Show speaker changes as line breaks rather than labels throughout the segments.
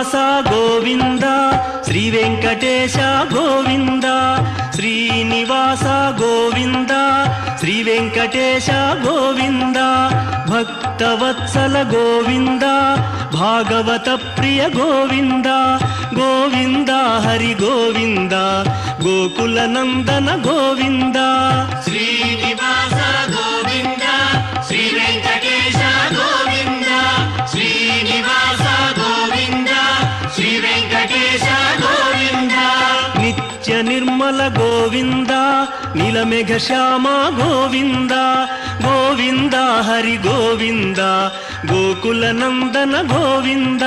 శ్రీనివాస గోవింద శ్రీ వెంకటేశ గోవింద శ్రీనివాస గోవింద శ్రీ వెంకటేశ గోవింద భక్తవత్సల గోవింద భాగవత ప్రియ గోవింద గోవింద హరి గోవింద గోకుల నందన గోవింద
శ్రీనివాస గోవింద శ్రీ వెంకటేశ గోవింద శ్రీనివాస గోవింద శ్రీ వెంకటేశ గోవింద
నిత్య నిర్మల గోవింద నీలమేఘ శ్యామ గోవింద గోవింద హరి గోవింద గోకుల నందన గోవింద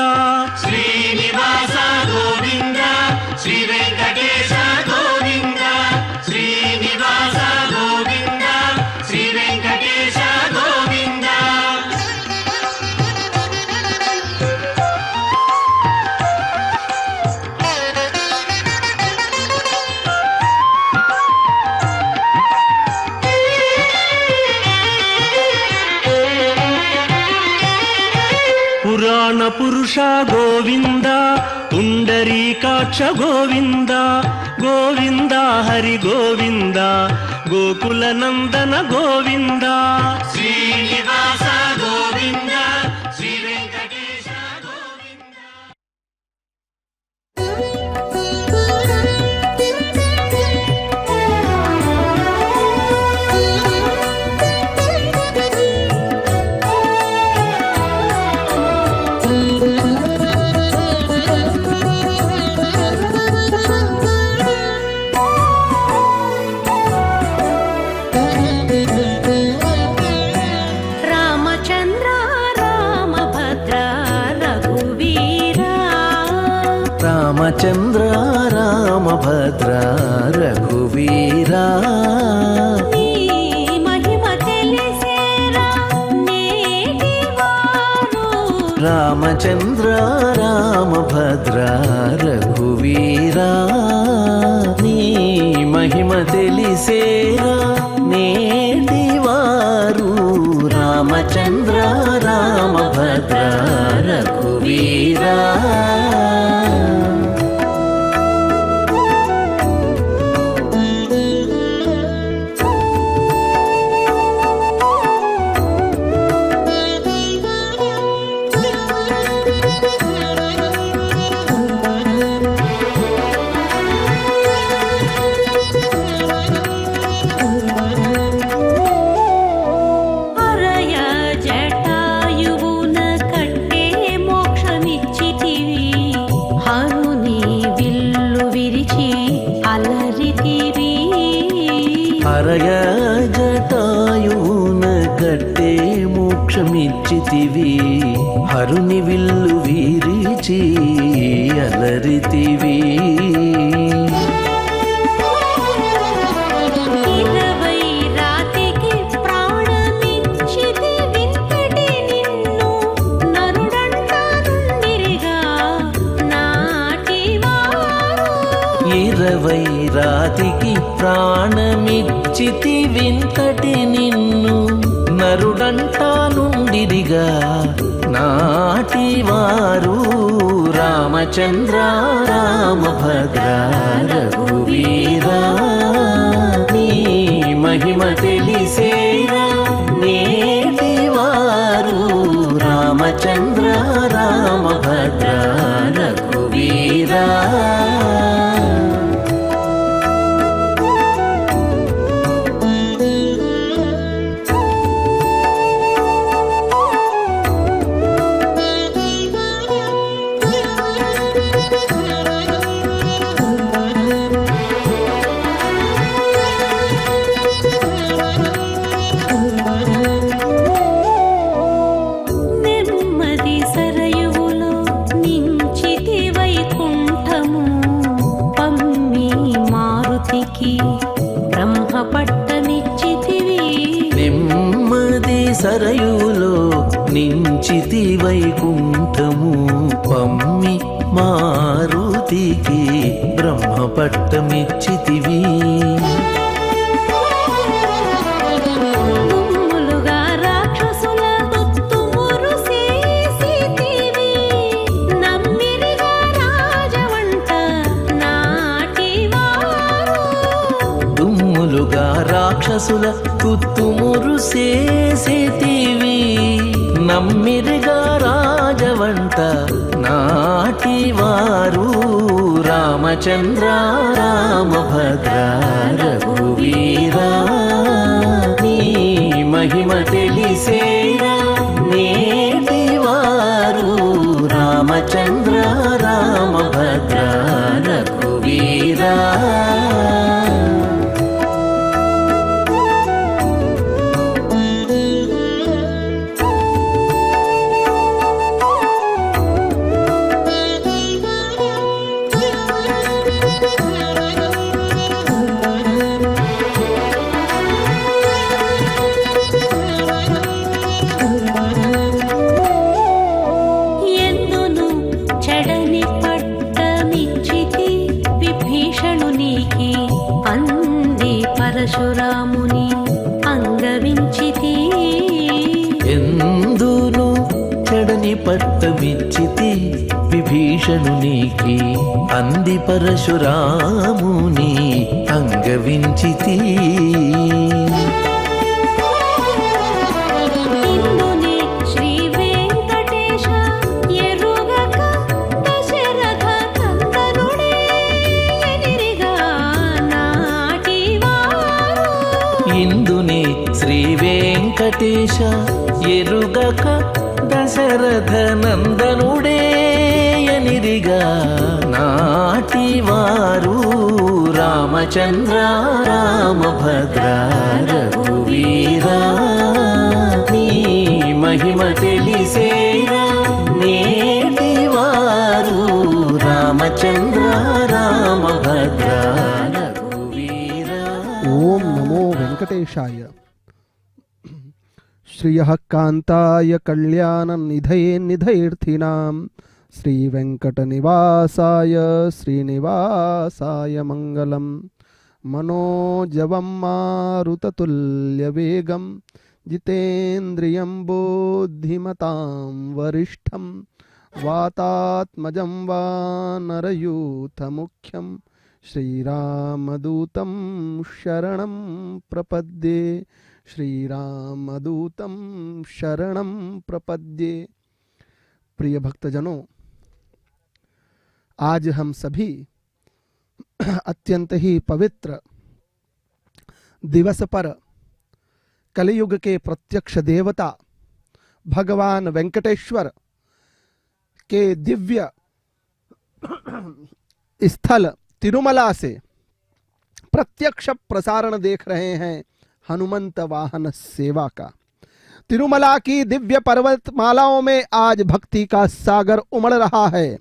శ్రీనివాస గోవింద శ్రీ వెంకటేశ గోవింద శ్రీనివాస గోవింద శ్రీ వెంకటేశ గోవింద
పురాణ పురుష గోవింద పుండరీకాక్ష గోవింద గోవింద హరి గోవింద గోకుల నందన గోవింద
శ్రీనివాస గోవింద శ్రీ వెంకటేశ గోవింద
రామచంద్ర రామభద్ర రఘువీరా
రామచంద్ర రామభద్ర రఘువీరా
నీ మహిమ తెలిసేరా నేటివారు
రామచంద్ర రామభద్ర రఘువీరా నీ మహిమ తెలిసేరా నేటివారు రామచంద్ర రామభద్ర రఘువీరా
అరయ జటాయువున కట్టే మోక్షమిచ్చితివి హరుని విల్లు విరిచి అలరితివి
హరయ జటాయువున కట్టే మోక్షమిచ్చితివి హరుని విల్లు వీరిచి అలరితివి
ఇరవై రాతికి ప్రాణమిచ్చితి వింతటి నిన్ను నరుడంటానుండిరిగా నాటివారు
20 రాతికి ప్రాణమిచ్చితి వింతటి నిన్ను నరుడంటానుండిరిగా నాటివారు రామచంద్ర రామభద్ర రఘువీరా నీ మహిమ తెలిసేరా నేటివారు రామచంద్ర రామభద్ర రఘువీరా
నెమ్మది సరయువులో నించితి వైకుంఠము పమ్మి మారుతికి బ్రహ్మ పట్టమిచ్చితివి
నెమ్మది సరయులో నించితి వైకుంఠము పమ్మి మారుతికి బ్రహ్మ పట్టమిచ్చితివి
గుమ్ములుగా రాక్షసుల గుర్తుమురు చేసితివి నమ్మిరిగా
దాసుల కుత్తుమురు చేసేటివి నమ్మిరిగా రాజవంట నాటివారు రామచంద్ర రామభద్ర రఘువీరా నీ మహిమ తెలిసేరా నేటివారు రామచంద్ర రామభద్ర రఘువీరా
ఎందును చెడని పట్టమిచ్చితి విభీషణునికి అంది పరశురాముని అంగవించితి
ఎందును చెడని పట్టమిచ్చితి విభీషణునికి అంది పరశురాముని అంగవించితి
ఇందునే శ్రీ వెంకటేశ ఎరుగక దశరథ నందనుడే నిరిగా నాటివారు
ఇందునే శ్రీ వెంకటేశ ఎరుగక దశరథ నందనుడే ఎనిరిగా నాటివారు రామచంద్ర రామభద్ర రఘువీరా నీ మహిమ తెలిసేరా నేటివారు రామచంద్ర రామభద్ర రఘువీరా.
ఓం నమో వెంకటేశాయ. శ్రియః కాంతాయ కళ్యాణ నిధయే నిధయేర్థినాం శ్రీవేంకటనివాసాయ శ్రీనివాసాయ మంగళం. మనోజవం మారుతతుల్యవేగం జితేంద్రియం బుద్ధిమతాం వరిష్టం వాతాత్మజం వానరయూథముఖ్యం శ్రీరామదూతం శరణం ప్రపద్ये. श्रीरामदूतं शरणं प्रपद्ये. प्रिय भक्तजनों, आज हम सभी अत्यंत ही पवित्र दिवस पर कलियुग के प्रत्यक्ष देवता भगवान वेंकटेश्वर के दिव्य स्थल तिरुमला से प्रत्यक्ष प्रसारण देख रहे हैं हनुमंत वाहन सेवा का। तिरुमला की दिव्य पर्वतमालाओं में आज भक्ति का सागर उमड़ रहा है।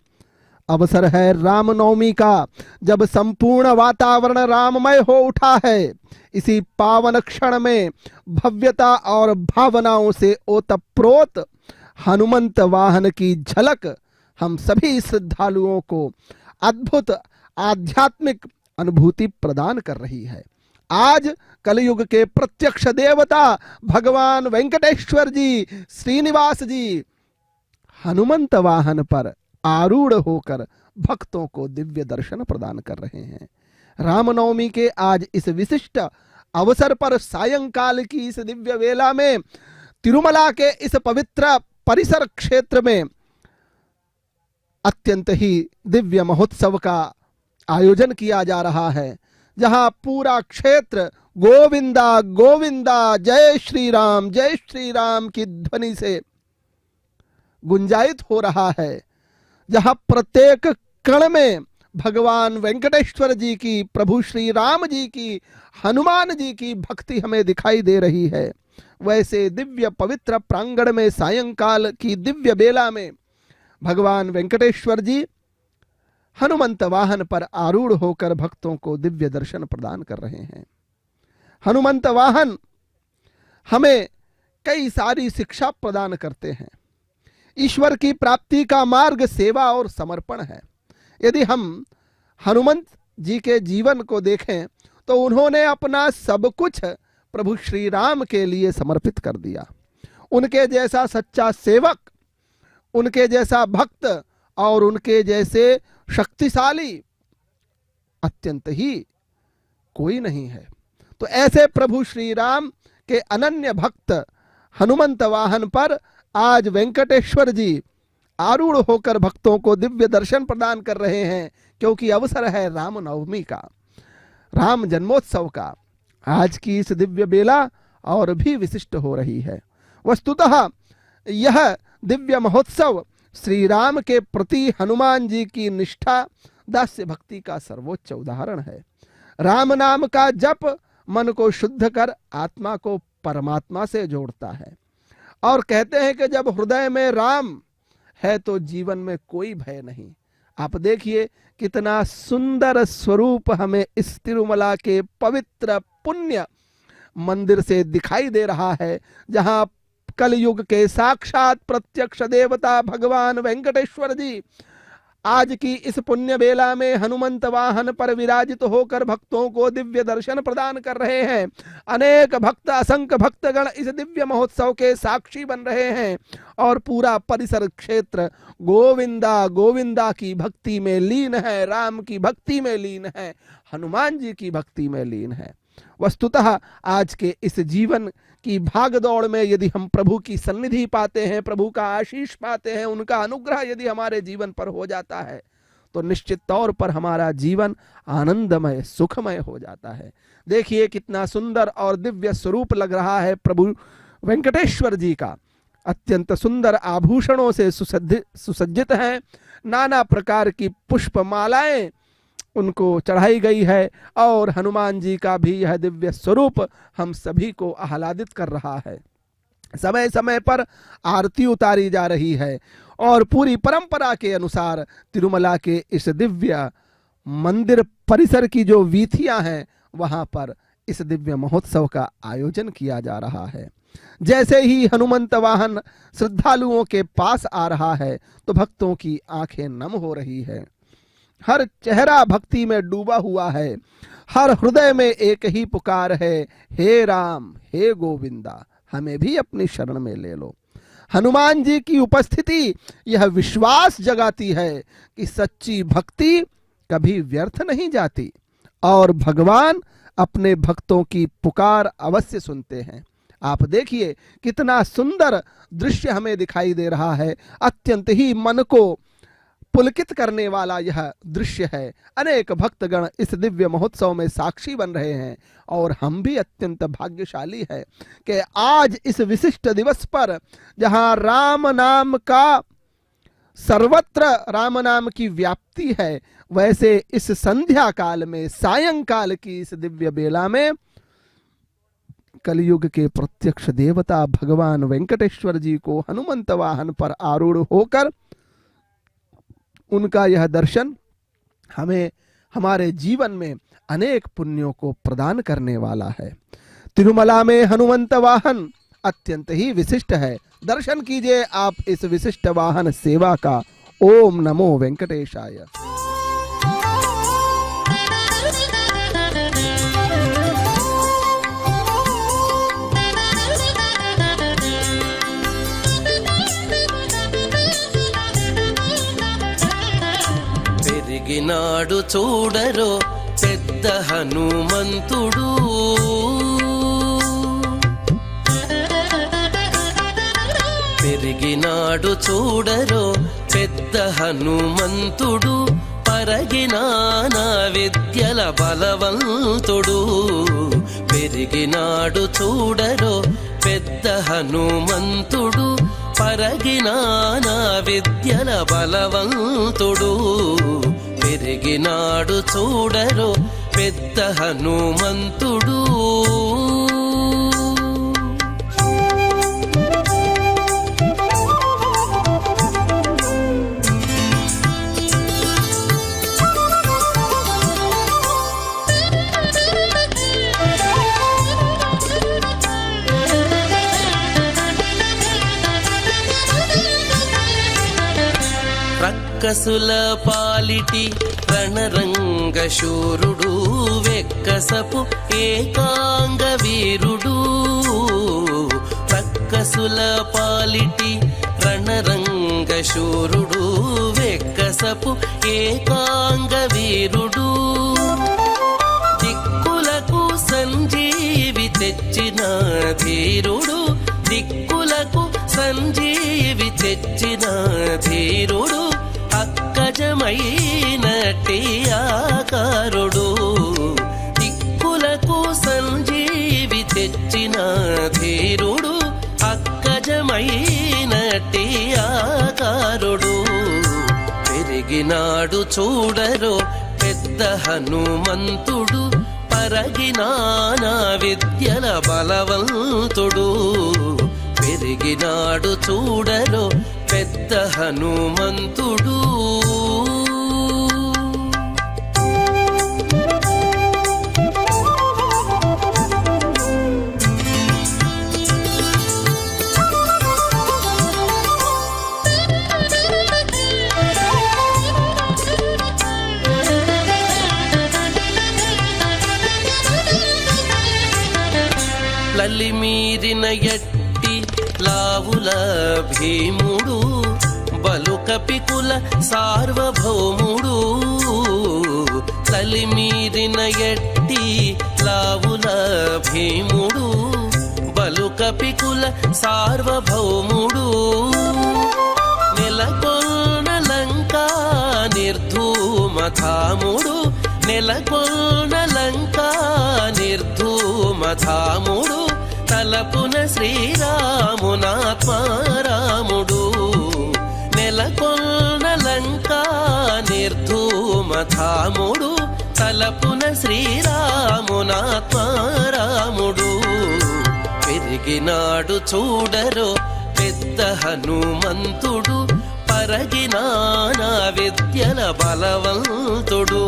अवसर है रामनवमी का, जब संपूर्ण वातावरण राममय हो उठा है। इसी पावन क्षण में भव्यता और भावनाओं से ओतप्रोत हनुमंत वाहन की झलक हम सभी श्रद्धालुओं को अद्भुत आध्यात्मिक अनुभूति प्रदान कर रही है। आज कलयुग के प्रत्यक्ष देवता भगवान वेंकटेश्वर जी श्रीनिवास जी हनुमंत वाहन पर आरूढ़ होकर भक्तों को दिव्य दर्शन प्रदान कर रहे हैं। रामनवमी के आज इस विशिष्ट अवसर पर सायंकाल की इस दिव्य वेला में तिरुमला के इस पवित्र परिसर क्षेत्र में अत्यंत ही दिव्य महोत्सव का आयोजन किया जा रहा है, जहां पूरा क्षेत्र गोविंदा गोविंदा जय श्री राम की ध्वनि से गुंजायित हो रहा है। जहां प्रत्येक कण में भगवान वेंकटेश्वर जी की, प्रभु श्री राम जी की, हनुमान जी की भक्ति हमें दिखाई दे रही है। वैसे दिव्य पवित्र प्रांगण में सायंकाल की दिव्य बेला में भगवान वेंकटेश्वर जी हनुमंत वाहन पर आरूढ़ होकर भक्तों को दिव्य दर्शन प्रदान कर रहे हैं। हनुमंत वाहन हमें कई सारी शिक्षा प्रदान करते हैं। ईश्वर की प्राप्ति का मार्ग सेवा और समर्पण है। यदि हम हनुमंत जी के जीवन को देखें तो उन्होंने अपना सब कुछ प्रभु श्री राम के लिए समर्पित कर दिया। उनके जैसा सच्चा सेवक, उनके जैसा भक्त और उनके जैसे शक्तिशाली अत्यंत ही कोई नहीं है। तो तो ऐसे प्रभु श्री राम के अनन्य भक्त हनुमंत वाहन पर आज वेंकटेश्वर जी आरूढ़ होकर भक्तों को दिव्य दर्शन प्रदान कर रहे हैं, क्योंकि अवसर है राम नवमी का, राम जन्मोत्सव का। आज की इस दिव्य बेला और भी विशिष्ट हो रही है। वस्तुतः यह दिव्य महोत्सव श्री राम के प्रति हनुमान जी की निष्ठा दास्य भक्ति का सर्वोच्च उदाहरण है। राम नाम का जप मन को शुद्ध कर आत्मा को परमात्मा से जोड़ता है, और कहते हैं कि जब हृदय में राम है तो जीवन में कोई भय नहीं। आप देखिए कितना सुंदर स्वरूप हमें इस तिरुमला के पवित्र पुण्य मंदिर से दिखाई दे रहा है, जहां कलयुग के साक्षात प्रत्यक्ष देवता भगवान वेंकटेश्वर जी आज की इस पुण्य बेला में हनुमंत वाहन पर विराजित होकर भक्तों को दिव्य दर्शन प्रदान कर रहे हैं। अनेक भक्त, असंख्य भक्तगण इस दिव्य महोत्सव के साक्षी बन रहे हैं, और पूरा परिसर क्षेत्र गोविंदा गोविंदा की भक्ति में लीन है, राम की भक्ति में लीन है, हनुमान जी की भक्ति में लीन है। वस्तुतः आज के इस जीवन की भागदौड़ में यदि हम प्रभु की सन्निधि पाते हैं, प्रभु का आशीष पाते हैं, उनका अनुग्रह यदि हमारे जीवन पर हो जाता है, तो निश्चित तौर पर हमारा जीवन आनंदमय सुखमय हो जाता है। देखिए कितना सुंदर और दिव्य स्वरूप लग रहा है प्रभु वेंकटेश्वर जी का। अत्यंत सुंदर आभूषणों से सुसज्जित हैं, नाना प्रकार की पुष्प मालाएं उनको चढ़ाई गई है, और हनुमान जी का भी यह दिव्य स्वरूप हम सभी को आह्लादित कर रहा है। समय समय पर आरती उतारी जा रही है, और पूरी परंपरा के अनुसार तिरुमला के इस दिव्य मंदिर परिसर की जो वीथियां हैं, वहां पर इस दिव्य महोत्सव का आयोजन किया जा रहा है। जैसे ही हनुमंत वाहन श्रद्धालुओं के पास आ रहा है, तो भक्तों की आंखें नम हो रही है, हर चेहरा भक्ति में डूबा हुआ है, हर हृदय में एक ही पुकार है, हे राम हे गोविंदा, हमें भी अपनी शरण में ले लो। हनुमान जी की उपस्थिति यह विश्वास जगाती है कि सच्ची भक्ति कभी व्यर्थ नहीं जाती, और भगवान अपने भक्तों की पुकार अवश्य सुनते हैं। आप देखिए कितना सुंदर दृश्य हमें दिखाई दे रहा है, अत्यंत ही मन को पुलकित करने वाला यह दृश्य है। अनेक भक्तगण इस दिव्य महोत्सव में साक्षी बन रहे हैं, और हम भी अत्यंत भाग्यशाली है कि आज इस विशिष्ट दिवस पर, जहां राम नाम का सर्वत्र राम नाम की व्याप्ति है, वैसे इस संध्या काल में, सायंकाल की इस दिव्य बेला में कलयुग के प्रत्यक्ष देवता भगवान वेंकटेश्वर जी को हनुमंत वाहन पर आरूढ़ होकर उनका यह दर्शन हमें हमारे जीवन में अनेक पुण्यों को प्रदान करने वाला है। तिरुमला में हनुमंत वाहन अत्यंत ही विशिष्ट है। दर्शन कीजिए आप इस विशिष्ट वाहन सेवा का। ओम नमो वेंकटेशाय।
పెరిగినాడు చూడరో పెద్ద హనుమంతుడు, పెరిగినాడు చూడరో పెద్ద హనుమంతుడు, పరగినాన విద్యల బలవంతుడు. పెరిగినాడు చూడరో పెద్ద హనుమంతుడు, పరగినాన విద్యల బలవంతుడు. పెరిగినాడు చూడరో పెద్ద హనుమంతుడు. రక్కసుల పాలిటి రణరంగ శూరుడు, వెక్కసపు ఏకాంగ వీరుడు. రక్కసుల పాలిటి రణరంగ శూరుడు, వెక్కసపు ఏకాంగ వీరుడు. దిక్కులకు సంజీవ తెచ్చిన ధీరుడు దిక్కులకు సంజీవి తెచ్చిన ధీరుడు అక్కజమైనట్టి ఆకారుడు దిక్కులకు సంజీవి తెచ్చిన ధీరుడు అక్కజమైనట్టి ఆకారుడు పెరిగినాడు చూడరో పెద్ద హనుమంతుడు పరగినానా విద్యల బలవంతుడు పెరిగినాడు చూడరో పెద్ద హనుమంతుడు లలిమీరిన ఎట్టి లావుల భీముడు బలుకపికుల సార్వభౌముడు లలిమీరిన ఎట్టి లావుల భీముడు బలుకపికుల సార్వభౌముడు నెలకొన్న లంకా నిర్ధూమధాముడు నెలకొన్న లంకా నిర్ధూమధాముడు తలపున శ్రీరామునాత్మారాముడు నెలకొన్న లంకా నిర్ధూమధాముడు తలపున శ్రీరామునాత్మారాముడు పెరిగినాడు చూడరో పెద్ద హనుమంతుడు పరగినానా విద్యల బలవంతుడు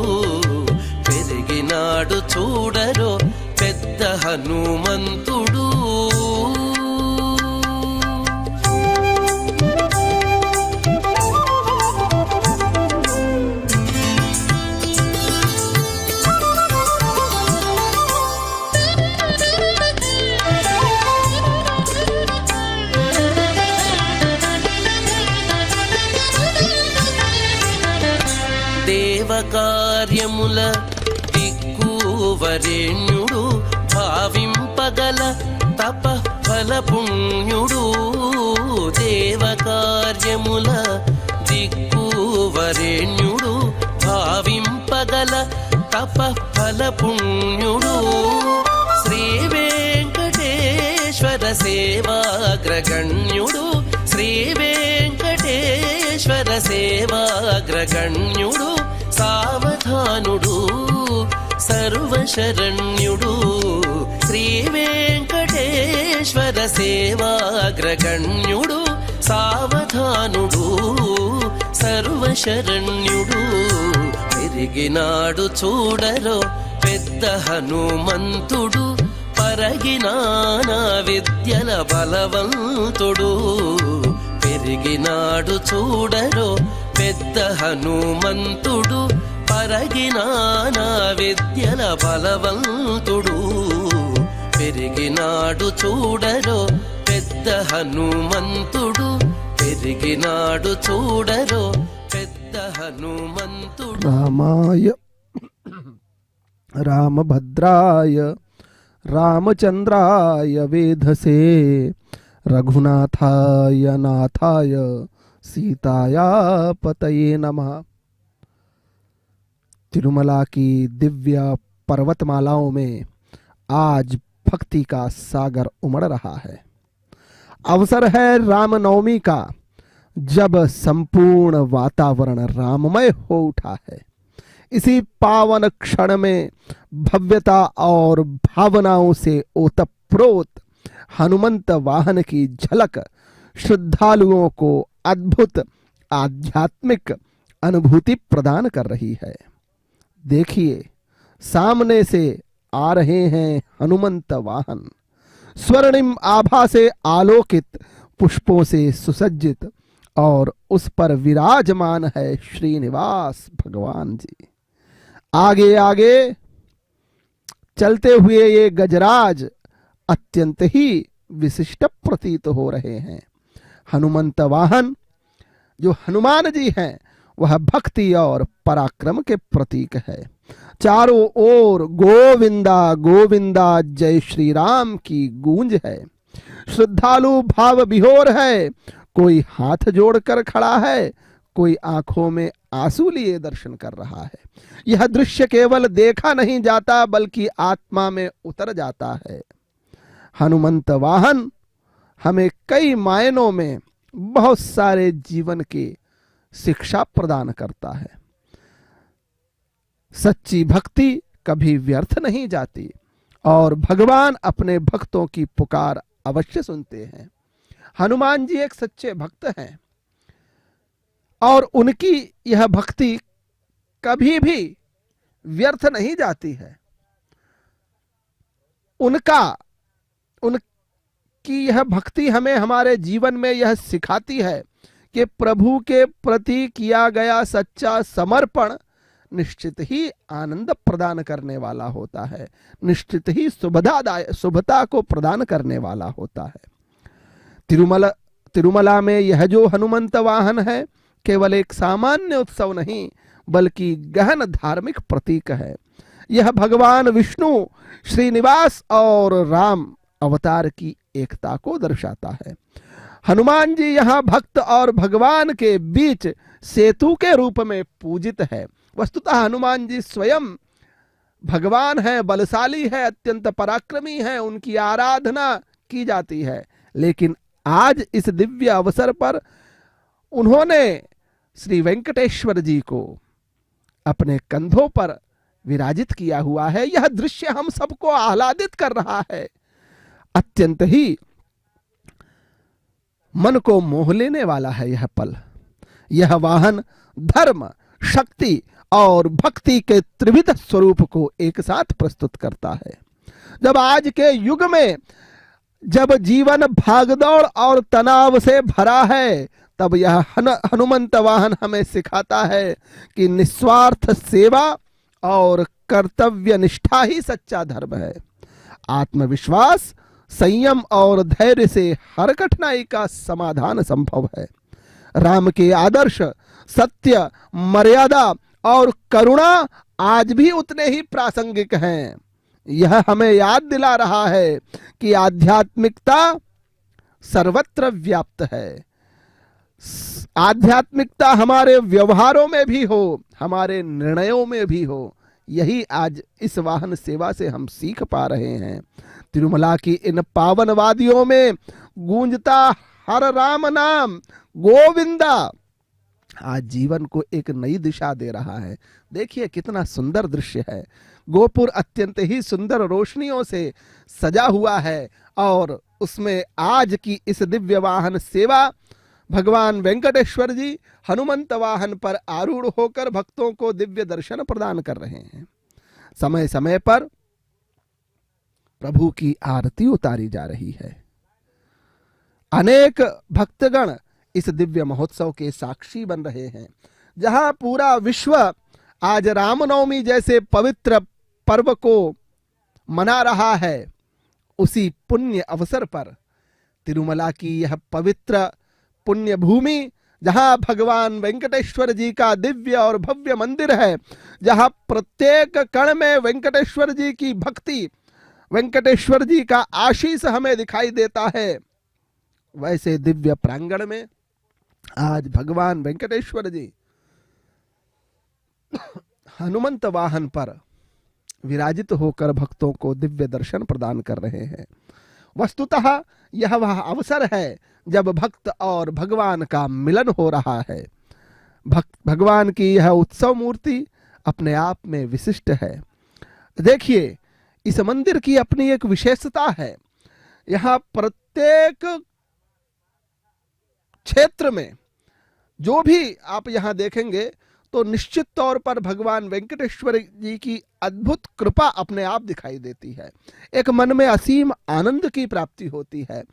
పెరిగినాడు చూడరో పెద్ద హనుమంతుడు దేవకార్యముల దిక్కువరేణ్యుడు భావింపగల తపఫల పుణ్యుడు దేవకార్యముల దిక్కువరేణ్యుడు భావింపగల తపఫల పుణ్యుడు శ్రీ వెంకటేశ్వర సేవాగ్రగణ్యుడు శ్రీ వెంకటేశ్వర సేవాగ్రగణ్యుడు సావధానుడు సర్వశరణ్యుడు శ్రీ వెంకటేశ్వర సేవాగ్రగణ్యుడు సావధానుడు సర్వశరణ్యుడు పెరిగినాడు చూడరో పెద్ద హనుమంతుడు పరగినానా విద్యల బలవంతుడు పెరిగినాడు చూడరో పెద్ద హనుమంతుడు పరగినానా విద్యల బలవంతుడు పెరిగినాడు చూడరో పెద్ద హనుమంతుడు పెరిగినాడు చూడరో పెద్ద హనుమంతుడు
రామాయ రామభద్రాయ రామచంద్రాయ వేధసే रघुनाथाय नाथाय सीताया पतये नमः। तिरुमला की दिव्य पर्वतमालाओं में आज भक्ति का सागर उमड़ रहा है। अवसर है रामनवमी का, जब संपूर्ण वातावरण राममय हो उठा है। इसी पावन क्षण में भव्यता और भावनाओं से ओतप्रोत हनुमंत वाहन की झलक श्रद्धालुओं को अद्भुत आध्यात्मिक अनुभूति प्रदान कर रही है। देखिए, सामने से आ रहे हैं हनुमंत वाहन, स्वर्णिम आभा से आलोकित, पुष्पों से सुसज्जित, और उस पर विराजमान है श्रीनिवास भगवान जी। आगे आगे चलते हुए ये गजराज अत्यंत ही विशिष्ट प्रतीत हो रहे हैं। हनुमंत वाहन जो हनुमान जी हैं, वह भक्ति और पराक्रम के प्रतीक है। चारों ओर गोविंदा गोविंदा जय श्री राम की गूंज है। श्रद्धालु भाव विभोर है, कोई हाथ जोड़कर खड़ा है, कोई आंखों में आंसू लिए दर्शन कर रहा है। यह दृश्य केवल देखा नहीं जाता बल्कि आत्मा में उतर जाता है। हनुमंत वाहन हमें कई मायनों में बहुत सारे जीवन की शिक्षा प्रदान करता है। सच्ची भक्ति कभी व्यर्थ नहीं जाती और भगवान अपने भक्तों की पुकार अवश्य सुनते हैं। हनुमान जी एक सच्चे भक्त हैं और उनकी यह भक्ति कभी भी व्यर्थ नहीं जाती है। उनकी यह भक्ति हमें हमारे जीवन में यह सिखाती है कि प्रभु के प्रति किया गया सच्चा समर्पण निश्चित ही आनंद प्रदान करने वाला होता है, निश्चित ही शुभता को प्रदान करने वाला होता है। तिरुमला में यह जो हनुमंत वाहन है केवल एक सामान्य उत्सव नहीं बल्कि गहन धार्मिक प्रतीक है। यह भगवान विष्णु, श्रीनिवास और राम अवतार की एकता को दर्शाता है। हनुमान जी यहाँ भक्त और भगवान के बीच सेतु के रूप में पूजित है। वस्तुतः हनुमान जी स्वयं भगवान है, बलशाली है, अत्यंत पराक्रमी है, उनकी आराधना की जाती है। लेकिन आज इस दिव्य अवसर पर उन्होंने श्री वेंकटेश्वर जी को अपने कंधों पर विराजित किया हुआ है। यह दृश्य हम सबको आह्लादित कर रहा है, अत्यंत ही मन को मोह लेने वाला है यह पल। यह वाहन धर्म, शक्ति और भक्ति के त्रिविध स्वरूप को एक साथ प्रस्तुत करता है। जब आज के युग में जब जीवन भागदौड़ और तनाव से भरा है तब यह हनुमंत वाहन हमें सिखाता है कि निस्वार्थ सेवा और कर्तव्य निष्ठा ही सच्चा धर्म है। आत्मविश्वास, संयम और धैर्य से हर कठिनाई का समाधान संभव है। राम के आदर्श, सत्य, मर्यादा और करुणा आज भी उतने ही प्रासंगिक हैं। यह हमें याद दिला रहा है कि आध्यात्मिकता सर्वत्र व्याप्त है। आध्यात्मिकता हमारे व्यवहारों में भी हो, हमारे निर्णयों में भी हो। यही आज इस वाहन सेवा से हम सीख पा रहे हैं। तिरुमला की इन पावन वादियों में गूंजता हर राम नाम गोविंदा आज जीवन को एक नई दिशा दे रहा है। देखिए कितना सुंदर दृश्य है। गोपुर अत्यंत ही सुंदर रोशनियों से सजा हुआ है और उसमें आज की इस दिव्य वाहन सेवा भगवान वेंकटेश्वर जी हनुमंत वाहन पर आरूढ़ होकर भक्तों को दिव्य दर्शन प्रदान कर रहे हैं। समय समय पर प्रभु की आरती उतारी जा रही है। अनेक भक्तगण इस दिव्य महोत्सव के साक्षी बन रहे हैं। जहां पूरा विश्व आज रामनवमी जैसे पवित्र पर्व को मना रहा है, उसी पुण्य अवसर पर तिरुमला की यह पवित्र पुण्य भूमि, जहां भगवान वेंकटेश्वर जी का दिव्य और भव्य मंदिर है, जहां प्रत्येक कण में वेंकटेश्वर जी की भक्ति, वेंकटेश्वर जी का आशीष हमें दिखाई देता है, वैसे दिव्य प्रांगण में आज भगवान वेंकटेश्वर जी हनुमंत वाहन पर विराजित होकर भक्तों को दिव्य दर्शन प्रदान कर रहे हैं। वस्तुतः यह वह अवसर है जब भक्त और भगवान का मिलन हो रहा है। भगवान की यह उत्सव मूर्ति अपने आप में विशिष्ट है। देखिए इस मंदिर की अपनी एक विशेषता है। यहाँ प्रत्येक क्षेत्र में जो भी आप यहाँ देखेंगे तो निश्चित तौर पर भगवान वेंकटेश्वर जी की अद्भुत कृपा अपने आप दिखाई देती है। एक मन में असीम आनंद की प्राप्ति होती है।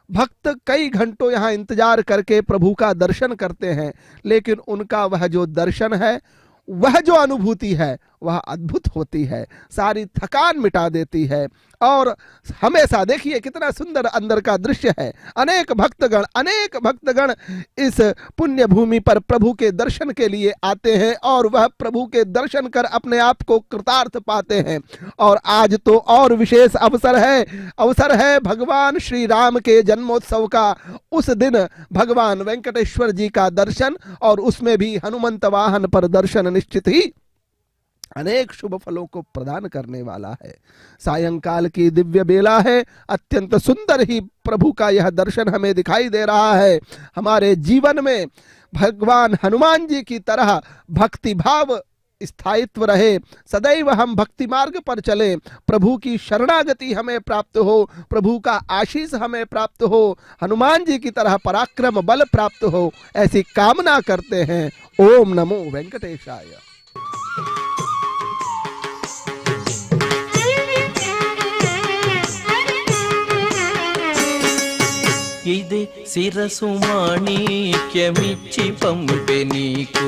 भक्त कई घंटों यहाँ इंतजार करके प्रभु का दर्शन करते हैं, लेकिन उनका वह जो दर्शन है, वह जो अनुभूति है, वह अद्भुत होती है, सारी थकान मिटा देती है। और हमेशा देखिए कितना सुंदर अंदर का दृश्य है। अनेक भक्तगण इस पुण्य भूमि पर प्रभु के दर्शन के लिए आते हैं और वह प्रभु के दर्शन कर अपने आप को कृतार्थ पाते हैं। और आज तो और विशेष अवसर है भगवान श्री राम के जन्मोत्सव का। उस दिन भगवान वेंकटेश्वर जी का दर्शन, और उसमें भी हनुमंत वाहन पर दर्शन निश्चित ही अनेक शुभ फलों को प्रदान करने वाला है। सायंकाल की दिव्य बेला है, अत्यंत सुंदर ही प्रभु का यह दर्शन हमें दिखाई दे रहा है। हमारे जीवन में भगवान हनुमान जी की तरह भक्ति भाव स्थायित्व रहे, सदैव हम भक्ति मार्ग पर चले, प्रभु की शरणागति हमें प्राप्त हो, प्रभु का आशीष हमें प्राप्त हो, हनुमान जी की तरह पराक्रम बल प्राप्त हो, ऐसी कामना करते हैं। ओम नमो वेंकटेशाय।
ఇదే శిరసు మాణిక్యమిచ్చి పంపె నీకు,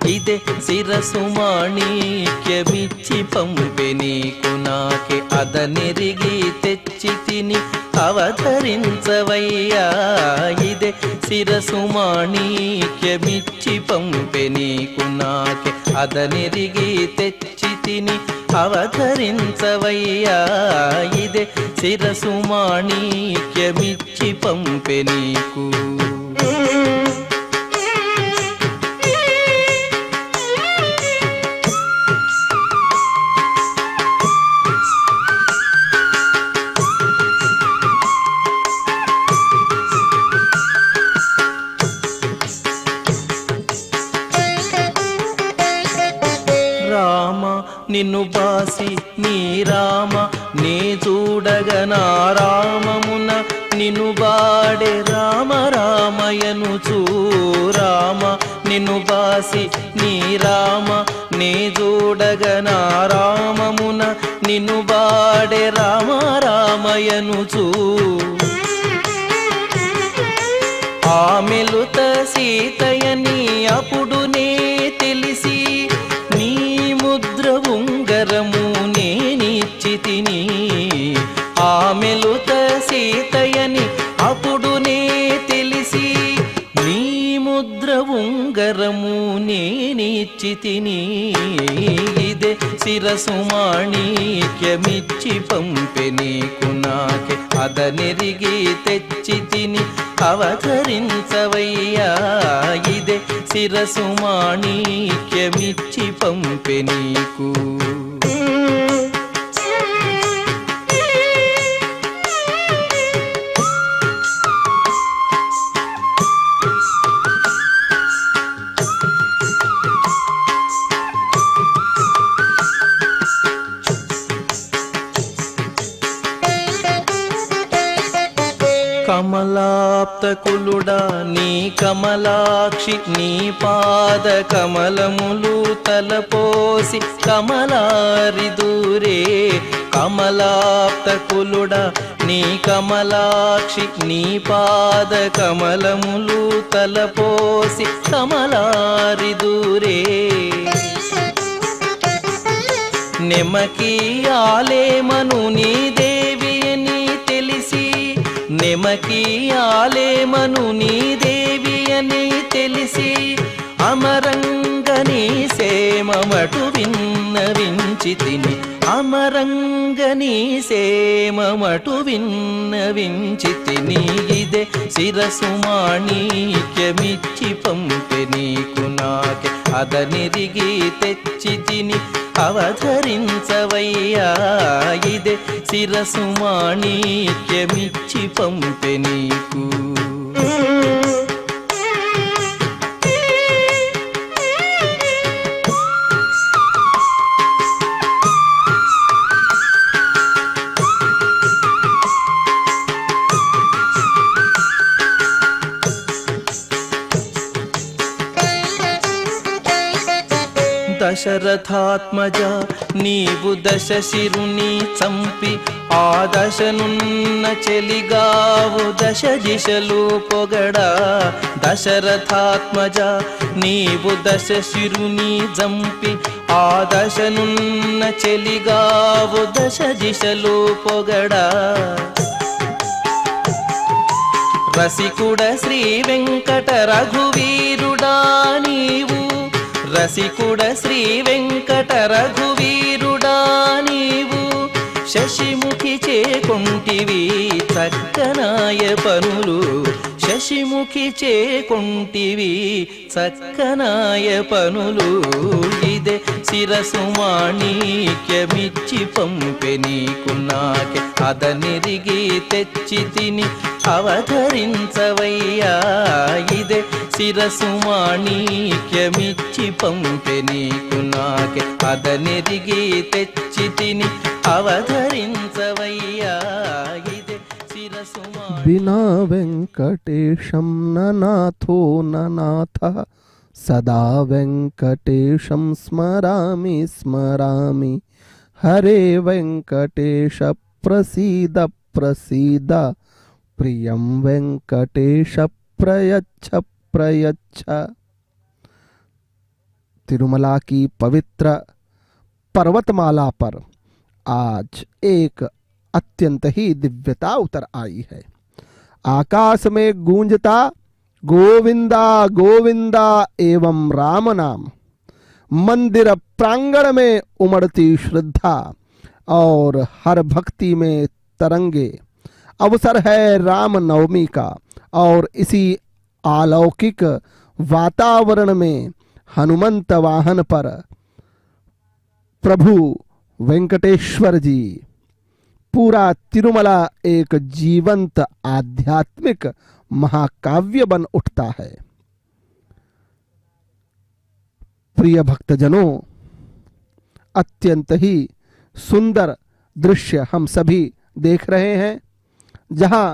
ఇదే శిరసు మాణిక్యమిచ్చి పంపె నీకు, నాకే అదనెరిగి తెచ్చి తిని అవతరించవయ్యా. ఇదే శిరసు మాణిక్యమిచ్చి పంపె నీకు, నాకే అదనెరిగి తెచ్చి తిని అవతరించవయ్యా. ఇదే శిరసు మాణిక్యమిచ్చి పంపె నీకు. నిన్ను బాసి నీ రామ నే చూడగనా రామమున నిన్ను బాడే రామ రామయను చూరామ. నిన్ను బాసి నీ రామ నే చూడగనా రామమున నిన్ను బాడే రామ రామయను చూ. ఆమెలుత సీతయని అప్పుడునే తెలిసి నీ ముద్ర ఉంగరము నేనిచ్చితిని. ఆమెలుత సీతయని అప్పుడునే తెలిసి నీ ముద్ర ఉంగరము నేనిచ్చితిని. ఇదే శిరసు మాణిక్యమిచ్చి పంపె నీకు, నాకే అదనెరిగి తెచ్చి తిని అవతరించవయ్యా. ఇదే శిరసు మాణిక్యమిచ్చి పంపె నీకు. కమలాప్తకులుడా నీ కమలాక్షి నీ పాద కమలములు తలపోసి కమలారి దూరే. కమలాప్తకులుడా నీ కమలాక్షి నీ పాద కమలములు తలపోసి కమలారి దూరే. నెమకి ఆలేమను నీ దేవి అని తెలిసి, నెమకి ఆలేమను నీ దేవి అని తెలిసి అమరంగని సేమమటు విన్నవించి తిని. అమరంగని సేమమటు విన్నవించి తిని. ఇదే శిరసు మాణిక్యమిచ్చి పంపె నీకు, నాకే అదనెరిగి తెచ్చి తిని అవతరించవయ్యా. ఇదే శిరసు మాణిక్యమిచ్చి పంపె నీకు. దశరథాత్మజ నీవు దశశిరుని చంపి ఆ దశనున్న చెలిగావు దశ దిశలు పొగడా. దశరథాత్మజ నీవు దశశిరుని చంపి ఆ దశనున్న చెలిగావు దశ దిశలు పొగడా రసికుడ శ్రీ వెంకట రఘువీరుడా నీవు రసికుడ శ్రీ వెంకట రఘువీరుడా నీవు శశిముఖి చేకొంటివి చక్కనాయ పనులు శశిముఖి చేకొంటివి చక్కనాయ పనులు ఇదే శిరసు మాణిక్యమిచ్చి పంపె నీకు నాకే అదనిరిగి తెచ్చి తిని అవధరించవయ్యా ఇదే శిరసు మాణిక్యమిచ్చి పంపె నీకు నాకే అదనిరిగి తెచ్చి తిని అవధరించవయ్యా ఇదే శిరసు
बिना वेंकटेशं न नाथो न नाथः सदा वेंकटेशं स्मरामि स्मरामि हरे वेंकटेश प्रसीद प्रसीद प्रियं वेंकटेश प्रयच्छ प्रयच्छ। तिरुमला की पवित्र पर्वतमाला पर आज एक अत्यंत ही दिव्यता उतर आई है। आकाश में गूंजता गोविंदा गोविंदा एवं राम नाम, मंदिर प्रांगण में उमड़ती श्रद्धा और हर भक्ति में तरंगे। अवसर है राम नवमी का और इसी अलौकिक वातावरण में हनुमंत वाहन पर प्रभु वेंकटेश्वर जी पूरा तिरुमला एक जीवंत आध्यात्मिक महाकाव्य बन उठता है। प्रिय भक्तजनों, अत्यंत ही सुंदर दृश्य हम सभी देख रहे हैं, जहां